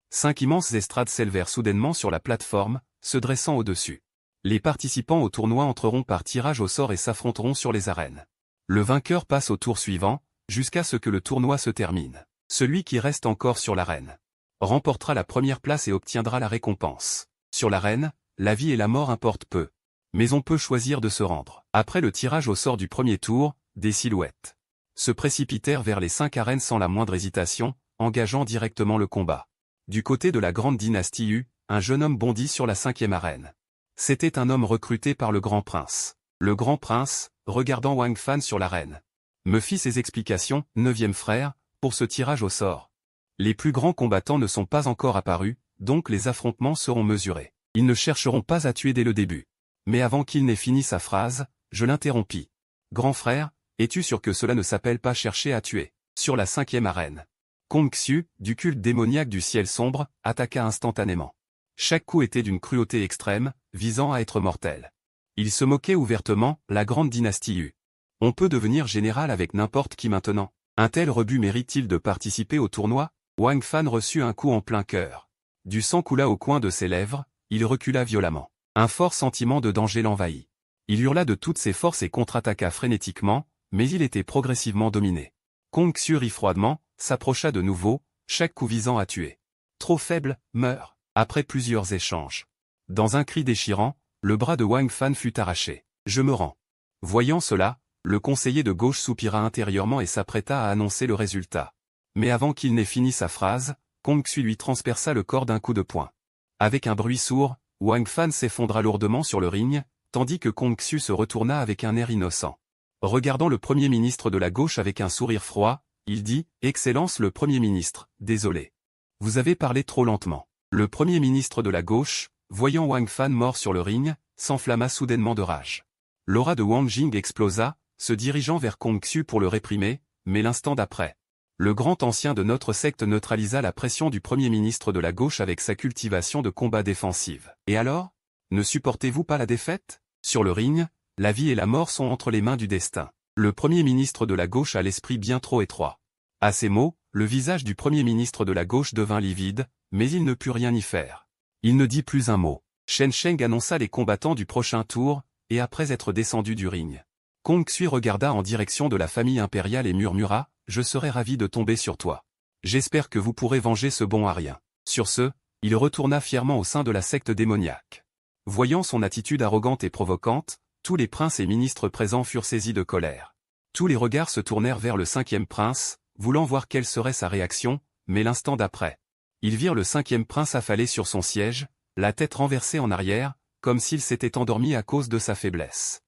5 immenses estrades s'élevèrent soudainement sur la plateforme, se dressant au-dessus. Les participants au tournoi entreront par tirage au sort et s'affronteront sur les arènes. Le vainqueur passe au tour suivant, jusqu'à ce que le tournoi se termine. Celui qui reste encore sur l'arène remportera la première place et obtiendra la récompense. Sur l'arène, la vie et la mort importent peu. Mais on peut choisir de se rendre. Après le tirage au sort du premier tour, des silhouettes se précipitèrent vers les 5 arènes sans la moindre hésitation, engageant directement le combat. Du côté de la grande dynastie Yu, un jeune homme bondit sur la 5e arène. C'était un homme recruté par le Grand Prince. Le Grand Prince, regardant Wang Fan sur l'arène, me fit ses explications, 9e frère, pour ce tirage au sort. Les plus grands combattants ne sont pas encore apparus, donc les affrontements seront mesurés. Ils ne chercheront pas à tuer dès le début. Mais avant qu'il n'ait fini sa phrase, je l'interrompis. Grand frère, es-tu sûr que cela ne s'appelle pas chercher à tuer? Sur la 5e arène, Kong Xiu, du culte démoniaque du ciel sombre, attaqua instantanément. Chaque coup était d'une cruauté extrême, visant à être mortel. Il se moquait ouvertement, la grande dynastie Yu. On peut devenir général avec n'importe qui maintenant. Un tel rebut mérite-t-il de participer au tournoi? Wang Fan reçut un coup en plein cœur. Du sang coula au coin de ses lèvres, il recula violemment. Un fort sentiment de danger l'envahit. Il hurla de toutes ses forces et contre-attaqua frénétiquement, mais il était progressivement dominé. Kong Xiu rit froidement, s'approcha de nouveau, chaque coup visant à tuer. Trop faible, meurt. Après plusieurs échanges. Dans un cri déchirant, le bras de Wang Fan fut arraché. Je me rends. Voyant cela, le conseiller de gauche soupira intérieurement et s'apprêta à annoncer le résultat. Mais avant qu'il n'ait fini sa phrase, Kong Xiu lui transperça le corps d'un coup de poing. Avec un bruit sourd, Wang Fan s'effondra lourdement sur le ring, tandis que Kong Xiu se retourna avec un air innocent. Regardant le Premier ministre de la gauche avec un sourire froid, il dit « Excellence le Premier ministre, désolé. Vous avez parlé trop lentement. » Le Premier ministre de la gauche, voyant Wang Fan mort sur le ring, s'enflamma soudainement de rage. L'aura de Wang Jing explosa, se dirigeant vers Kong Xiu pour le réprimer, mais l'instant d'après, le grand ancien de notre secte neutralisa la pression du Premier ministre de la gauche avec sa cultivation de combat défensive. Et alors? Ne supportez-vous pas la défaite? Sur le ring, la vie et la mort sont entre les mains du destin. Le Premier ministre de la gauche a l'esprit bien trop étroit. À ces mots, le visage du Premier ministre de la gauche devint livide, mais il ne put rien y faire. Il ne dit plus un mot. Shen Sheng annonça les combattants du prochain tour, et après être descendu du ring, Kong Xiu regarda en direction de la famille impériale et murmura « Je serais ravi de tomber sur toi. J'espère que vous pourrez venger ce bon à rien. » Sur ce, il retourna fièrement au sein de la secte démoniaque. Voyant son attitude arrogante et provocante, tous les princes et ministres présents furent saisis de colère. Tous les regards se tournèrent vers le 5e prince, voulant voir quelle serait sa réaction, mais l'instant d'après, ils virent le 5e prince affalé sur son siège, la tête renversée en arrière, comme s'il s'était endormi à cause de sa faiblesse.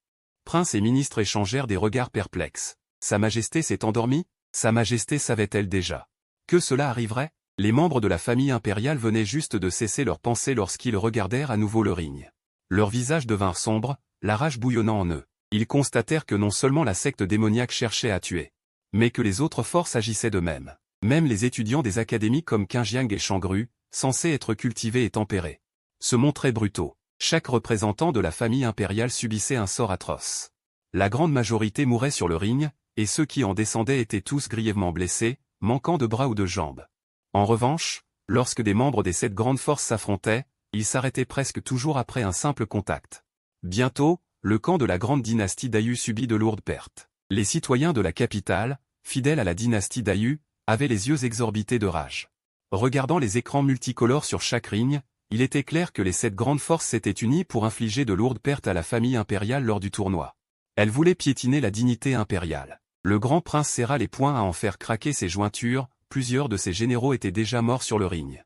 Prince et ministre échangèrent des regards perplexes. Sa Majesté s'est endormie? Sa Majesté savait-elle déjà que cela arriverait? Les membres de la famille impériale venaient juste de cesser leurs pensées lorsqu'ils regardèrent à nouveau le ring. Leurs visages devinrent sombres, la rage bouillonnant en eux. Ils constatèrent que non seulement la secte démoniaque cherchait à tuer, mais que les autres forces agissaient de même. Même les étudiants des académies comme Qingjiang et Shangru, censés être cultivés et tempérés, se montraient brutaux. Chaque représentant de la famille impériale subissait un sort atroce. La grande majorité mourait sur le ring, et ceux qui en descendaient étaient tous grièvement blessés, manquant de bras ou de jambes. En revanche, lorsque des membres des 7 grandes forces s'affrontaient, ils s'arrêtaient presque toujours après un simple contact. Bientôt, le camp de la grande dynastie Dayu subit de lourdes pertes. Les citoyens de la capitale, fidèles à la dynastie Dayu, avaient les yeux exorbités de rage. Regardant les écrans multicolores sur chaque ring, il était clair que les 7 grandes forces s'étaient unies pour infliger de lourdes pertes à la famille impériale lors du tournoi. Elles voulaient piétiner la dignité impériale. Le grand prince serra les poings à en faire craquer ses jointures, plusieurs de ses généraux étaient déjà morts sur le ring.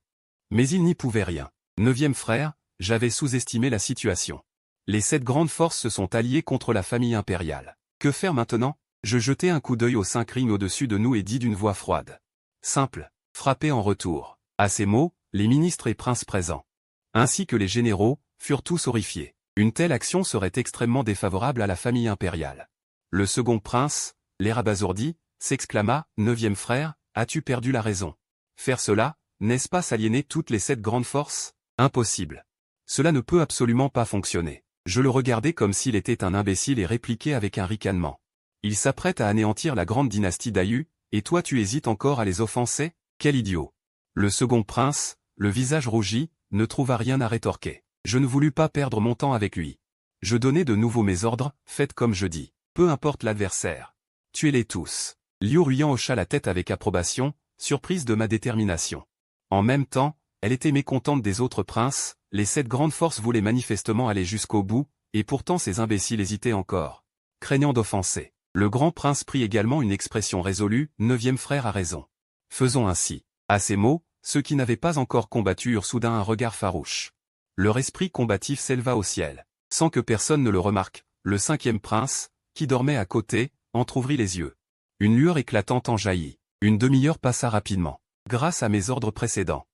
Mais il n'y pouvait rien. 9e frère, j'avais sous-estimé la situation. Les 7 grandes forces se sont alliées contre la famille impériale. Que faire maintenant? Je jetai un coup d'œil aux 5 rings au-dessus de nous et dis d'une voix froide. Simple, frapper en retour. À ces mots, les ministres et princes présents, ainsi que les généraux, furent tous horrifiés. Une telle action serait extrêmement défavorable à la famille impériale. Le second prince, l'air abasourdi, s'exclama, 9e frère, as-tu perdu la raison? Faire cela, n'est-ce pas s'aliéner toutes les 7 grandes forces? Impossible. Cela ne peut absolument pas fonctionner. Je le regardais comme s'il était un imbécile et répliquai avec un ricanement. Il s'apprête à anéantir la grande dynastie Dayu, et toi tu hésites encore à les offenser? Quel idiot! Le second prince, le visage rougi, ne trouva rien à rétorquer. Je ne voulus pas perdre mon temps avec lui. Je donnai de nouveau mes ordres, faites comme je dis. Peu importe l'adversaire. Tuez-les tous. Liu Ruyan hocha la tête avec approbation, surprise de ma détermination. En même temps, elle était mécontente des autres princes, les 7 grandes forces voulaient manifestement aller jusqu'au bout, et pourtant ces imbéciles hésitaient encore. Craignant d'offenser, le grand prince prit également une expression résolue, 9e frère a raison. Faisons ainsi. À ces mots, ceux qui n'avaient pas encore combattu eurent soudain un regard farouche. Leur esprit combatif s'éleva au ciel. Sans que personne ne le remarque, le 5e prince, qui dormait à côté, entr'ouvrit les yeux. Une lueur éclatante en jaillit. Une demi-heure passa rapidement. Grâce à mes ordres précédents.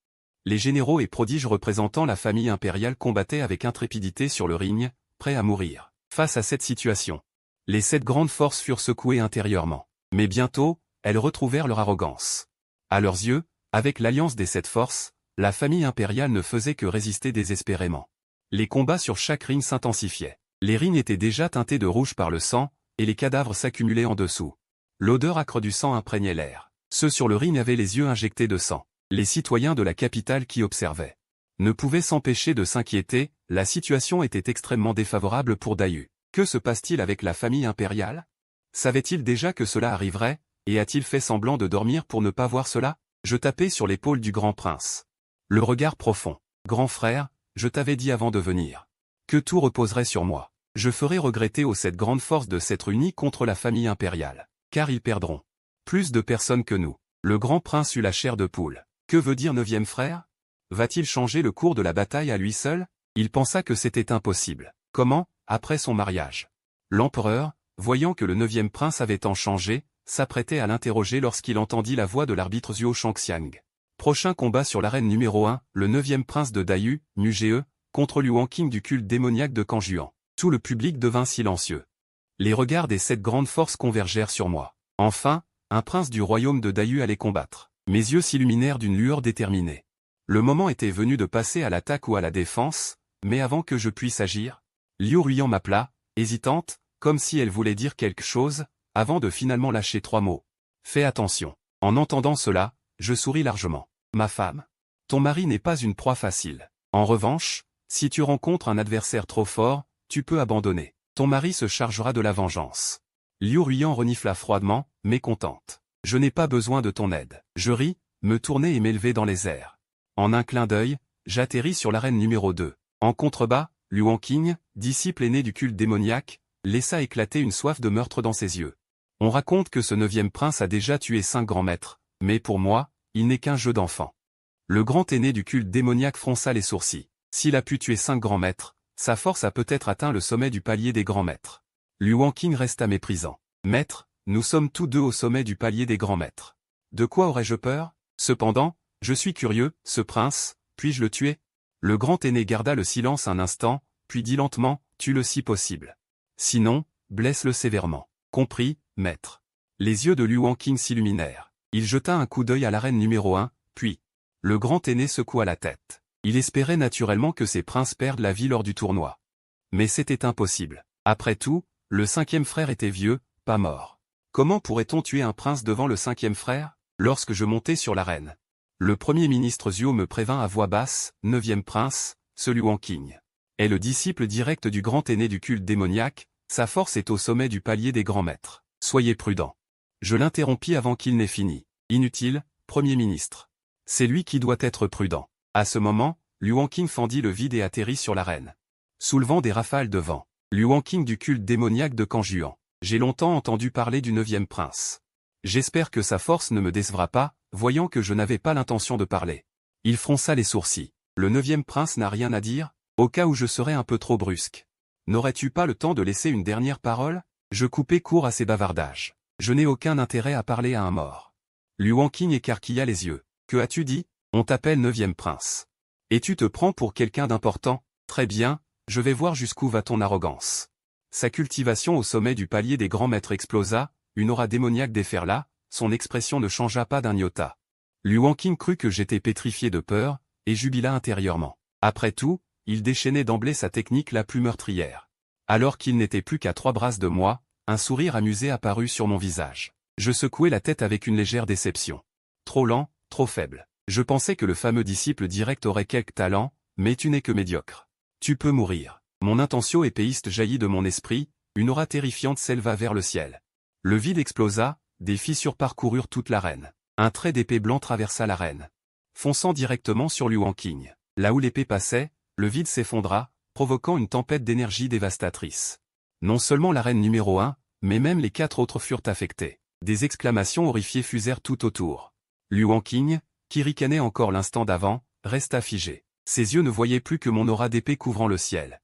Les généraux et prodiges représentant la famille impériale combattaient avec intrépidité sur le ring, prêts à mourir. Face à cette situation, les 7 grandes forces furent secouées intérieurement. Mais bientôt, elles retrouvèrent leur arrogance. À leurs yeux, avec l'alliance des 7 forces, la famille impériale ne faisait que résister désespérément. Les combats sur chaque ring s'intensifiaient. Les rings étaient déjà teintés de rouge par le sang, et les cadavres s'accumulaient en dessous. L'odeur âcre du sang imprégnait l'air. Ceux sur le ring avaient les yeux injectés de sang. Les citoyens de la capitale qui observaient ne pouvaient s'empêcher de s'inquiéter, la situation était extrêmement défavorable pour Dayu. Que se passe-t-il avec la famille impériale? Savait-il déjà que cela arriverait, et a-t-il fait semblant de dormir pour ne pas voir cela? Je tapais sur l'épaule du grand prince. Le regard profond. Grand frère, je t'avais dit avant de venir que tout reposerait sur moi. Je ferai regretter aux 7 grandes forces de s'être unies contre la famille impériale, car ils perdront plus de personnes que nous. Le grand prince eut la chair de poule. Que veut dire 9e frère? Va-t-il changer le cours de la bataille à lui seul? Il pensa que c'était impossible. Comment, après son mariage? L'empereur, voyant que le 9e prince avait tant changé, s'apprêtait à l'interroger lorsqu'il entendit la voix de l'arbitre Zhuo Shangxiang. Prochain combat sur l'arène numéro 1, le 9e prince de Dayu, Nugee, contre Liu Wanqing du culte démoniaque de Kangjuan. Tout le public devint silencieux. Les regards des 7 grandes forces convergèrent sur moi. Enfin, un prince du royaume de Dayu allait combattre. Mes yeux s'illuminèrent d'une lueur déterminée. Le moment était venu de passer à l'attaque ou à la défense, mais avant que je puisse agir, Liu Ruyan m'appela, hésitante, comme si elle voulait dire quelque chose, avant de finalement lâcher 3 mots. Fais attention. En entendant cela, je souris largement. Ma femme. Ton mari n'est pas une proie facile. En revanche, si tu rencontres un adversaire trop fort, tu peux abandonner. Ton mari se chargera de la vengeance. Liu Ruyan renifla froidement, mécontente. Je n'ai pas besoin de ton aide. Je ris, me tournai et m'élevai dans les airs. En un clin d'œil, j'atterris sur l'arène numéro 2. En contrebas, Liu Wanqing, disciple aîné du culte démoniaque, laissa éclater une soif de meurtre dans ses yeux. On raconte que ce 9e prince a déjà tué 5 grands maîtres, mais pour moi, il n'est qu'un jeu d'enfant. Le grand aîné du culte démoniaque fronça les sourcils. S'il a pu tuer 5 grands maîtres, sa force a peut-être atteint le sommet du palier des grands maîtres. Liu Wanqing resta méprisant. Maître, nous sommes tous deux au sommet du palier des grands maîtres. De quoi aurais-je peur? Cependant, je suis curieux, ce prince, puis-je le tuer? Le grand aîné garda le silence un instant, puis dit lentement, tue-le si possible. Sinon, blesse-le sévèrement. Compris, maître. Les yeux de Liu Wanqing s'illuminèrent. Il jeta un coup d'œil à l'arène numéro 1, puis, le grand aîné secoua la tête. Il espérait naturellement que ses princes perdent la vie lors du tournoi. Mais c'était impossible. Après tout, le 5e frère était vieux, pas mort. Comment pourrait-on tuer un prince devant le 5e frère? Lorsque je montai sur l'arène, le premier ministre Zhuo me prévint à voix basse, 9e prince, ce Liu Wanqing est le disciple direct du grand aîné du culte démoniaque, sa force est au sommet du palier des grands maîtres. Soyez prudent. Je l'interrompis avant qu'il n'ait fini. Inutile, premier ministre. C'est lui qui doit être prudent. À ce moment, Liu Wanqing fendit le vide et atterrit sur l'arène, soulevant des rafales de vent. Liu Wanqing du culte démoniaque de Kangjuan. J'ai longtemps entendu parler du 9e prince. J'espère que sa force ne me décevra pas, voyant que je n'avais pas l'intention de parler. Il fronça les sourcils. Le 9e prince n'a rien à dire, au cas où je serais un peu trop brusque. N'aurais-tu pas le temps de laisser une dernière parole? Je coupai court à ces bavardages. Je n'ai aucun intérêt à parler à un mort. Liu Wanqing écarquilla les yeux. Que as-tu dit? On t'appelle 9e prince. Et tu te prends pour quelqu'un d'important? Très bien, je vais voir jusqu'où va ton arrogance. Sa cultivation au sommet du palier des grands maîtres explosa, une aura démoniaque déferla, son expression ne changea pas d'un iota. Liu Wanqing crut que j'étais pétrifié de peur, et jubila intérieurement. Après tout, il déchaînait d'emblée sa technique la plus meurtrière. Alors qu'il n'était plus qu'à 3 brasses de moi, un sourire amusé apparut sur mon visage. Je secouai la tête avec une légère déception. Trop lent, trop faible. Je pensais que le fameux disciple direct aurait quelque talent, mais tu n'es que médiocre. Tu peux mourir. Mon intention épéiste jaillit de mon esprit, une aura terrifiante s'éleva vers le ciel. Le vide explosa, des fissures parcoururent toute l'arène. Un trait d'épée blanc traversa l'arène, fonçant directement sur Liu Wanqing. Là où l'épée passait, le vide s'effondra, provoquant une tempête d'énergie dévastatrice. Non seulement la reine numéro 1, mais même les 4 autres furent affectés. Des exclamations horrifiées fusèrent tout autour. Liu Wanqing, qui ricanait encore l'instant d'avant, resta figé. Ses yeux ne voyaient plus que mon aura d'épée couvrant le ciel.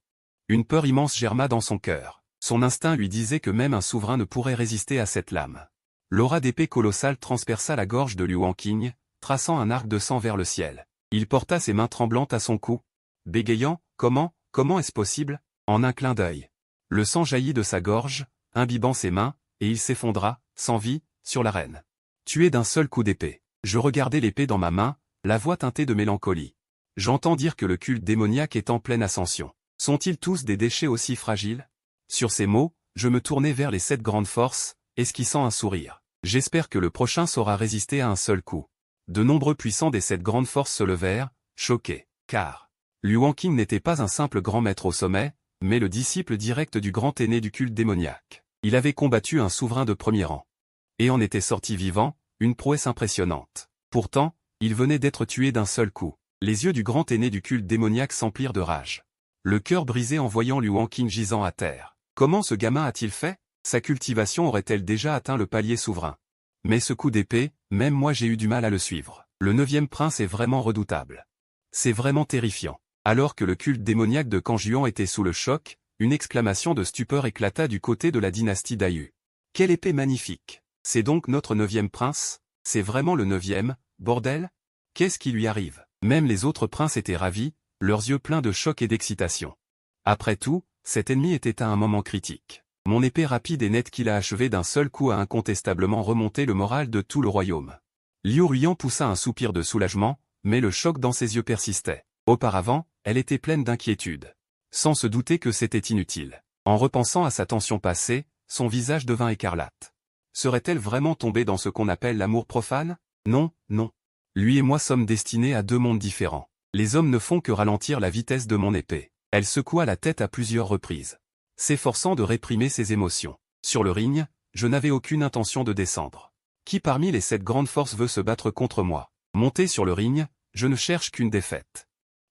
Une peur immense germa dans son cœur. Son instinct lui disait que même un souverain ne pourrait résister à cette lame. L'aura d'épée colossale transperça la gorge de Liu Wanqing, traçant un arc de sang vers le ciel. Il porta ses mains tremblantes à son cou, bégayant « Comment est-ce possible ?» En un clin d'œil. Le sang jaillit de sa gorge, imbibant ses mains, et il s'effondra, sans vie, sur l'arène. Tué d'un seul coup d'épée. Je regardais l'épée dans ma main, la voix teintée de mélancolie. J'entends dire que le culte démoniaque est en pleine ascension. Sont-ils tous des déchets aussi fragiles? Sur ces mots, je me tournai vers les 7 grandes forces, esquissant un sourire. J'espère que le prochain saura résister à un seul coup. De nombreux puissants des 7 grandes forces se levèrent, choqués, car Liu Wanqing n'était pas un simple grand maître au sommet, mais le disciple direct du grand aîné du culte démoniaque. Il avait combattu un souverain de premier rang. Et en était sorti vivant, une prouesse impressionnante. Pourtant, il venait d'être tué d'un seul coup. Les yeux du grand aîné du culte démoniaque s'emplirent de rage. Le cœur brisé en voyant Liu Wanqing gisant à terre. Comment ce gamin a-t-il fait? Sa cultivation aurait-elle déjà atteint le palier souverain? Mais ce coup d'épée, même moi j'ai eu du mal à le suivre. Le 9e prince est vraiment redoutable. C'est vraiment terrifiant. Alors que le culte démoniaque de Kangjuan était sous le choc, une exclamation de stupeur éclata du côté de la dynastie Dayu. Quelle épée magnifique! C'est donc notre 9e prince? C'est vraiment le 9e, bordel? Qu'est-ce qui lui arrive? Même les autres princes étaient ravis, leurs yeux pleins de choc et d'excitation. Après tout, cet ennemi était à un moment critique. Mon épée rapide et nette qu'il a achevée d'un seul coup a incontestablement remonté le moral de tout le royaume. Liu Ruyan poussa un soupir de soulagement, mais le choc dans ses yeux persistait. Auparavant, elle était pleine d'inquiétude. Sans se douter que c'était inutile. En repensant à sa tension passée, son visage devint écarlate. Serait-elle vraiment tombée dans ce qu'on appelle l'amour profane? Non, non. Lui et moi sommes destinés à 2 mondes différents. Les hommes ne font que ralentir la vitesse de mon épée. Elle secoua la tête à plusieurs reprises, s'efforçant de réprimer ses émotions. Sur le ring, je n'avais aucune intention de descendre. Qui parmi les 7 grandes forces veut se battre contre moi? Monté sur le ring, je ne cherche qu'une défaite.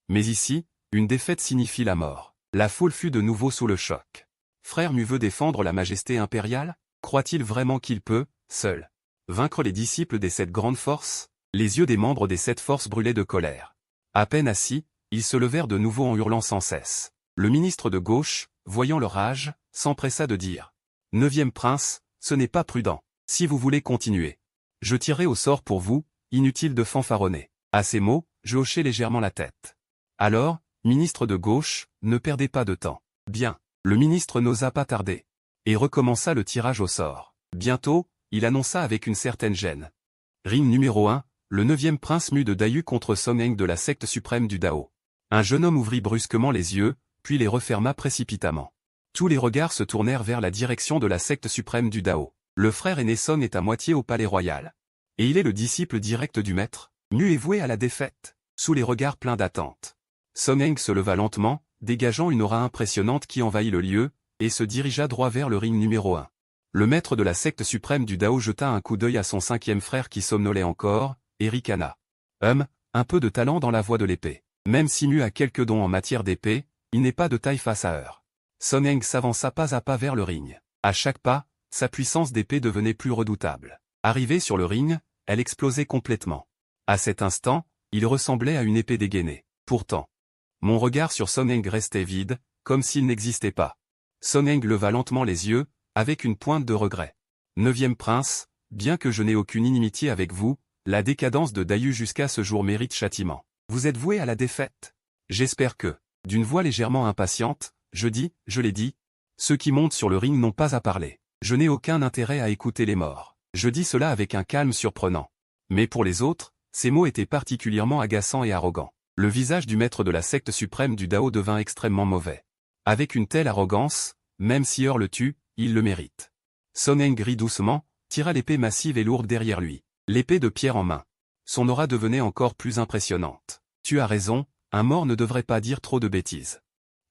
Mais ici, une défaite signifie la mort. La foule fut de nouveau sous le choc. Frère Mu veut défendre la majesté impériale? Croit-il vraiment qu'il peut, seul, vaincre les disciples des 7 grandes forces? Les yeux des membres des 7 forces brûlaient de colère. À peine assis, ils se levèrent de nouveau en hurlant sans cesse. Le ministre de gauche, voyant leur rage, s'empressa de dire « 9e prince, ce n'est pas prudent. Si vous voulez continuer, je tirerai au sort pour vous, inutile de fanfaronner. » À ces mots, je hochai légèrement la tête. Alors, ministre de gauche, ne perdez pas de temps. Bien. Le ministre n'osa pas tarder. Et recommença le tirage au sort. Bientôt, il annonça avec une certaine gêne. Ring numéro 1, le 9e prince Mu de Dayu contre Song Heng de la secte suprême du Dao. Un jeune homme ouvrit brusquement les yeux, puis les referma précipitamment. Tous les regards se tournèrent vers la direction de la secte suprême du Dao. Le frère aîné Song est à moitié au palais royal. Et il est le disciple direct du maître. Mu est voué à la défaite. Sous les regards pleins d'attente. Song Heng se leva lentement, dégageant une aura impressionnante qui envahit le lieu, et se dirigea droit vers le ring numéro 1. Le maître de la secte suprême du Dao jeta un coup d'œil à son 5e frère qui somnolait encore, et ricana. Un peu de talent dans la voie de l'épée. Même si Mu a quelques dons en matière d'épée, il n'est pas de taille face à Heur. Song Heng s'avança pas à pas vers le ring. À chaque pas, sa puissance d'épée devenait plus redoutable. Arrivée sur le ring, elle explosait complètement. À cet instant, il ressemblait à une épée dégainée. Pourtant, mon regard sur Song Heng restait vide, comme s'il n'existait pas. Song Heng leva lentement les yeux, avec une pointe de regret. 9e prince, bien que je n'ai aucune inimitié avec vous, la décadence de Dayu jusqu'à ce jour mérite châtiment. Vous êtes voué à la défaite. J'espère que, d'une voix légèrement impatiente, je l'ai dit, ceux qui montent sur le ring n'ont pas à parler. Je n'ai aucun intérêt à écouter les morts. Je dis cela avec un calme surprenant. Mais pour les autres, ces mots étaient particulièrement agaçants et arrogants. Le visage du maître de la secte suprême du Dao devint extrêmement mauvais. Avec une telle arrogance, même si Heur le tue, il le mérite. Song Heng rit doucement, tira l'épée massive et lourde derrière lui. L'épée de pierre en main. Son aura devenait encore plus impressionnante. Tu as raison, un mort ne devrait pas dire trop de bêtises.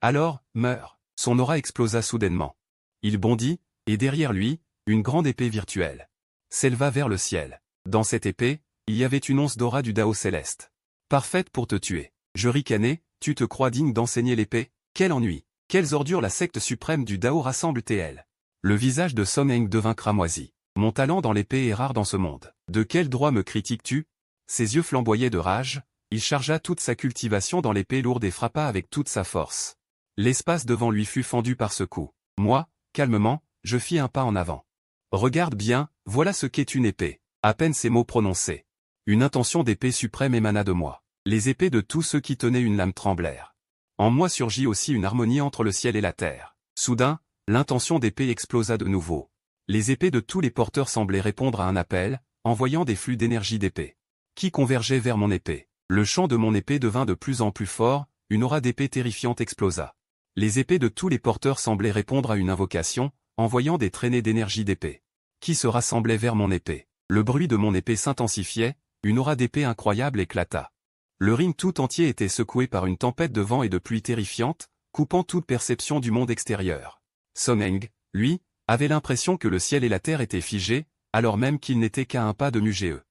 Alors, meurs. Son aura explosa soudainement. Il bondit, et derrière lui, une grande épée virtuelle s'éleva vers le ciel. Dans cette épée, il y avait une once d'aura du Dao céleste. Parfaite pour te tuer. Je ricanai, tu te crois digne d'enseigner l'épée? Quel ennui! Quelles ordures la secte suprême du Dao rassemble-t-elle? Le visage de Song Heng devint cramoisi. Mon talent dans l'épée est rare dans ce monde. De quel droit me critiques-tu? Ses yeux flamboyaient de rage, il chargea toute sa cultivation dans l'épée lourde et frappa avec toute sa force. L'espace devant lui fut fendu par ce coup. Moi, calmement, je fis un pas en avant. Regarde bien, voilà ce qu'est une épée. À peine ces mots prononcés. Une intention d'épée suprême émana de moi. Les épées de tous ceux qui tenaient une lame tremblèrent. En moi surgit aussi une harmonie entre le ciel et la terre. Soudain, l'intention d'épée explosa de nouveau. Les épées de tous les porteurs semblaient répondre à un appel, envoyant des flux d'énergie d'épée, qui convergeaient vers mon épée. Le chant de mon épée devint de plus en plus fort, une aura d'épée terrifiante explosa. Les épées de tous les porteurs semblaient répondre à une invocation, envoyant des traînées d'énergie d'épée, qui se rassemblaient vers mon épée. Le bruit de mon épée s'intensifiait, une aura d'épée incroyable éclata. Le ring tout entier était secoué par une tempête de vent et de pluie terrifiante, coupant toute perception du monde extérieur. Song Heng, lui, avait l'impression que le ciel et la terre étaient figés, alors même qu'il n'était qu'à un pas de Mughe.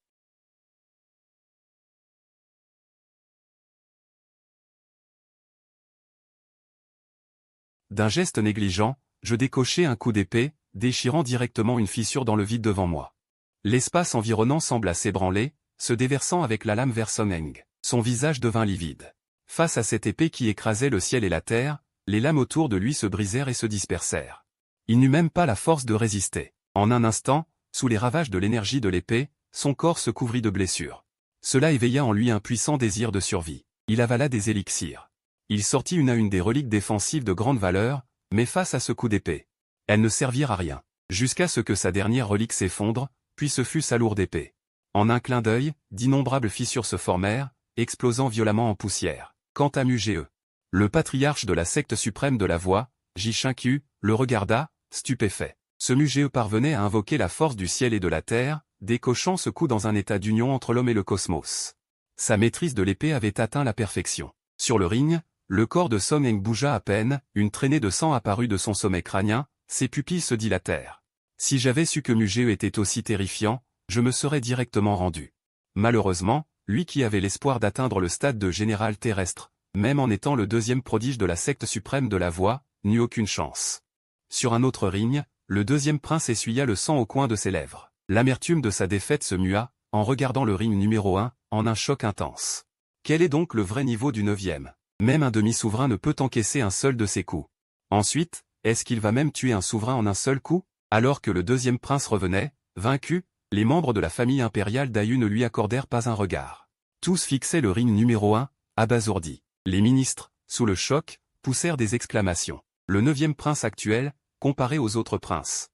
D'un geste négligent, je décochai un coup d'épée, déchirant directement une fissure dans le vide devant moi. L'espace environnant sembla s'ébranler, se déversant avec la lame vers Song Heng. Son visage devint livide. Face à cette épée qui écrasait le ciel et la terre, les lames autour de lui se brisèrent et se dispersèrent. Il n'eut même pas la force de résister. En un instant, sous les ravages de l'énergie de l'épée, son corps se couvrit de blessures. Cela éveilla en lui un puissant désir de survie. Il avala des élixirs. Il sortit une à une des reliques défensives de grande valeur, mais face à ce coup d'épée, elles ne servirent à rien, jusqu'à ce que sa dernière relique s'effondre, puis ce fut sa lourde épée. En un clin d'œil, d'innombrables fissures se formèrent, explosant violemment en poussière. Quant à Mughe, le patriarche de la secte suprême de la voix, Jishinkyu, le regarda, stupéfait. Ce Mughe parvenait à invoquer la force du ciel et de la terre, décochant ce coup dans un état d'union entre l'homme et le cosmos. Sa maîtrise de l'épée avait atteint la perfection. Sur le ring, le corps de Song Heng bougea à peine, une traînée de sang apparut de son sommet crânien, ses pupilles se dilatèrent. Si j'avais su que Mughe était aussi terrifiant, je me serais directement rendu. Malheureusement, lui qui avait l'espoir d'atteindre le stade de général terrestre, même en étant le deuxième prodige de la secte suprême de la voix, n'eut aucune chance. Sur un autre ring, le deuxième prince essuya le sang au coin de ses lèvres. L'amertume de sa défaite se mua, en regardant le ring numéro 1, en un choc intense. Quel est donc le vrai niveau du 9e? Même un demi-souverain ne peut encaisser un seul de ses coups. Ensuite, est-ce qu'il va même tuer un souverain en un seul coup? Alors que le deuxième prince revenait, vaincu, les membres de la famille impériale d'Ayu ne lui accordèrent pas un regard. Tous fixaient le ring numéro 1, abasourdis. Les ministres, sous le choc, poussèrent des exclamations. Le 9e prince actuel, comparé aux autres princes,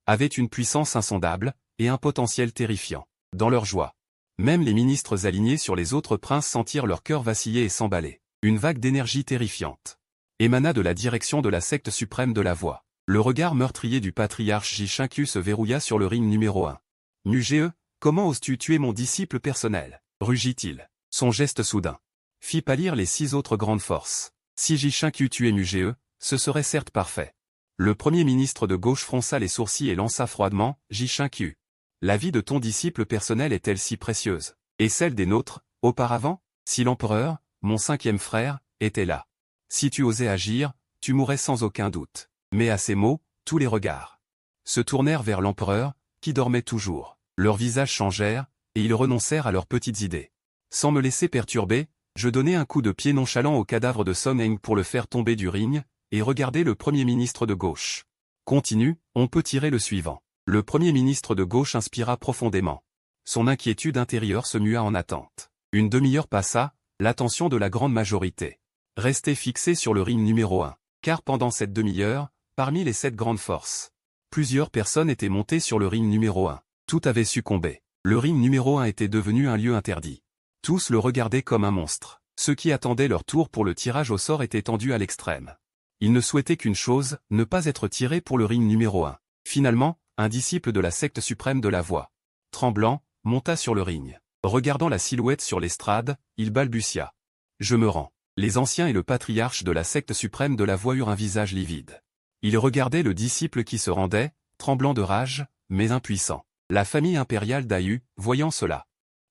avait une puissance insondable, et un potentiel terrifiant. Dans leur joie, même les ministres alignés sur les autres princes sentirent leur cœur vaciller et s'emballer. Une vague d'énergie terrifiante émana de la direction de la secte suprême de la voix. Le regard meurtrier du patriarche Jishinkyu se verrouilla sur le ring numéro 1. Mughe, comment oses-tu tuer mon disciple personnel? Rugit-il. Son geste soudain fit pâlir les 6 autres grandes forces. Si Jishinkyu tuait Mughe, ce serait certes parfait. Le premier ministre de gauche fronça les sourcils et lança froidement, Jishinkyu. La vie de ton disciple personnel est-elle si précieuse? Et celle des nôtres, auparavant? Si l'empereur, mon 5e frère, était là. Si tu osais agir, tu mourrais sans aucun doute. Mais à ces mots, tous les regards se tournèrent vers l'empereur, qui dormait toujours. Leurs visages changèrent, et ils renoncèrent à leurs petites idées. Sans me laisser perturber, je donnai un coup de pied nonchalant au cadavre de Song Heng pour le faire tomber du ring, et regardai le premier ministre de gauche. Continue, on peut tirer le suivant. Le premier ministre de gauche inspira profondément. Son inquiétude intérieure se mua en attente. Une demi-heure passa, l'attention de la grande majorité restait fixée sur le ring numéro 1, car pendant cette demi-heure, parmi les 7 grandes forces, plusieurs personnes étaient montées sur le ring numéro 1. Tout avait succombé. Le ring numéro 1 était devenu un lieu interdit. Tous le regardaient comme un monstre. Ceux qui attendaient leur tour pour le tirage au sort étaient tendus à l'extrême. Ils ne souhaitaient qu'une chose, ne pas être tirés pour le ring numéro 1. Finalement, un disciple de la secte suprême de la voix, tremblant, monta sur le ring. Regardant la silhouette sur l'estrade, il balbutia. Je me rends. Les anciens et le patriarche de la secte suprême de la voix eurent un visage livide. Ils regardaient le disciple qui se rendait, tremblant de rage, mais impuissant. La famille impériale d'Ayu, voyant cela,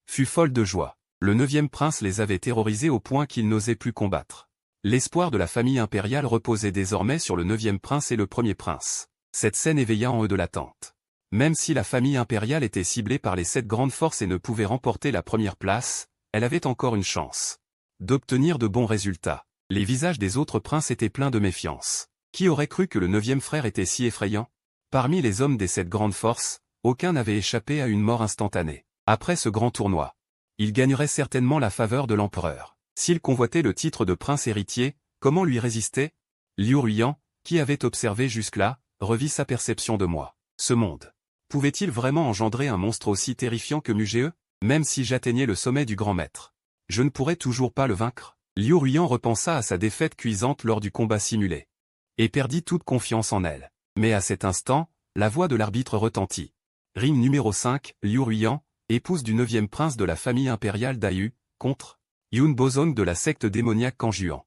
fut folle de joie. Le 9e prince les avait terrorisés au point qu'ils n'osaient plus combattre. L'espoir de la famille impériale reposait désormais sur le 9e prince et le 1er prince. Cette scène éveilla en eux de l'attente. Même si la famille impériale était ciblée par les 7 grandes forces et ne pouvait remporter la première place, elle avait encore une chance d'obtenir de bons résultats. Les visages des autres princes étaient pleins de méfiance. Qui aurait cru que le 9e frère était si effrayant? Parmi les hommes des 7 grandes forces, aucun n'avait échappé à une mort instantanée. Après ce grand tournoi, il gagnerait certainement la faveur de l'empereur. S'il convoitait le titre de prince héritier, comment lui résister? Liu Ruiyan, qui avait observé jusque-là, revit sa perception de moi. Ce monde pouvait-il vraiment engendrer un monstre aussi terrifiant que Mugee? Même si j'atteignais le sommet du grand maître, je ne pourrais toujours pas le vaincre. Liu Ruiyan repensa à sa défaite cuisante lors du combat simulé, et perdit toute confiance en elle. Mais à cet instant, la voix de l'arbitre retentit. Ring numéro 5, Liu Ruiyan, épouse du 9e prince de la famille impériale d'Ayu, contre Yun Bozong de la secte démoniaque Kanjuan.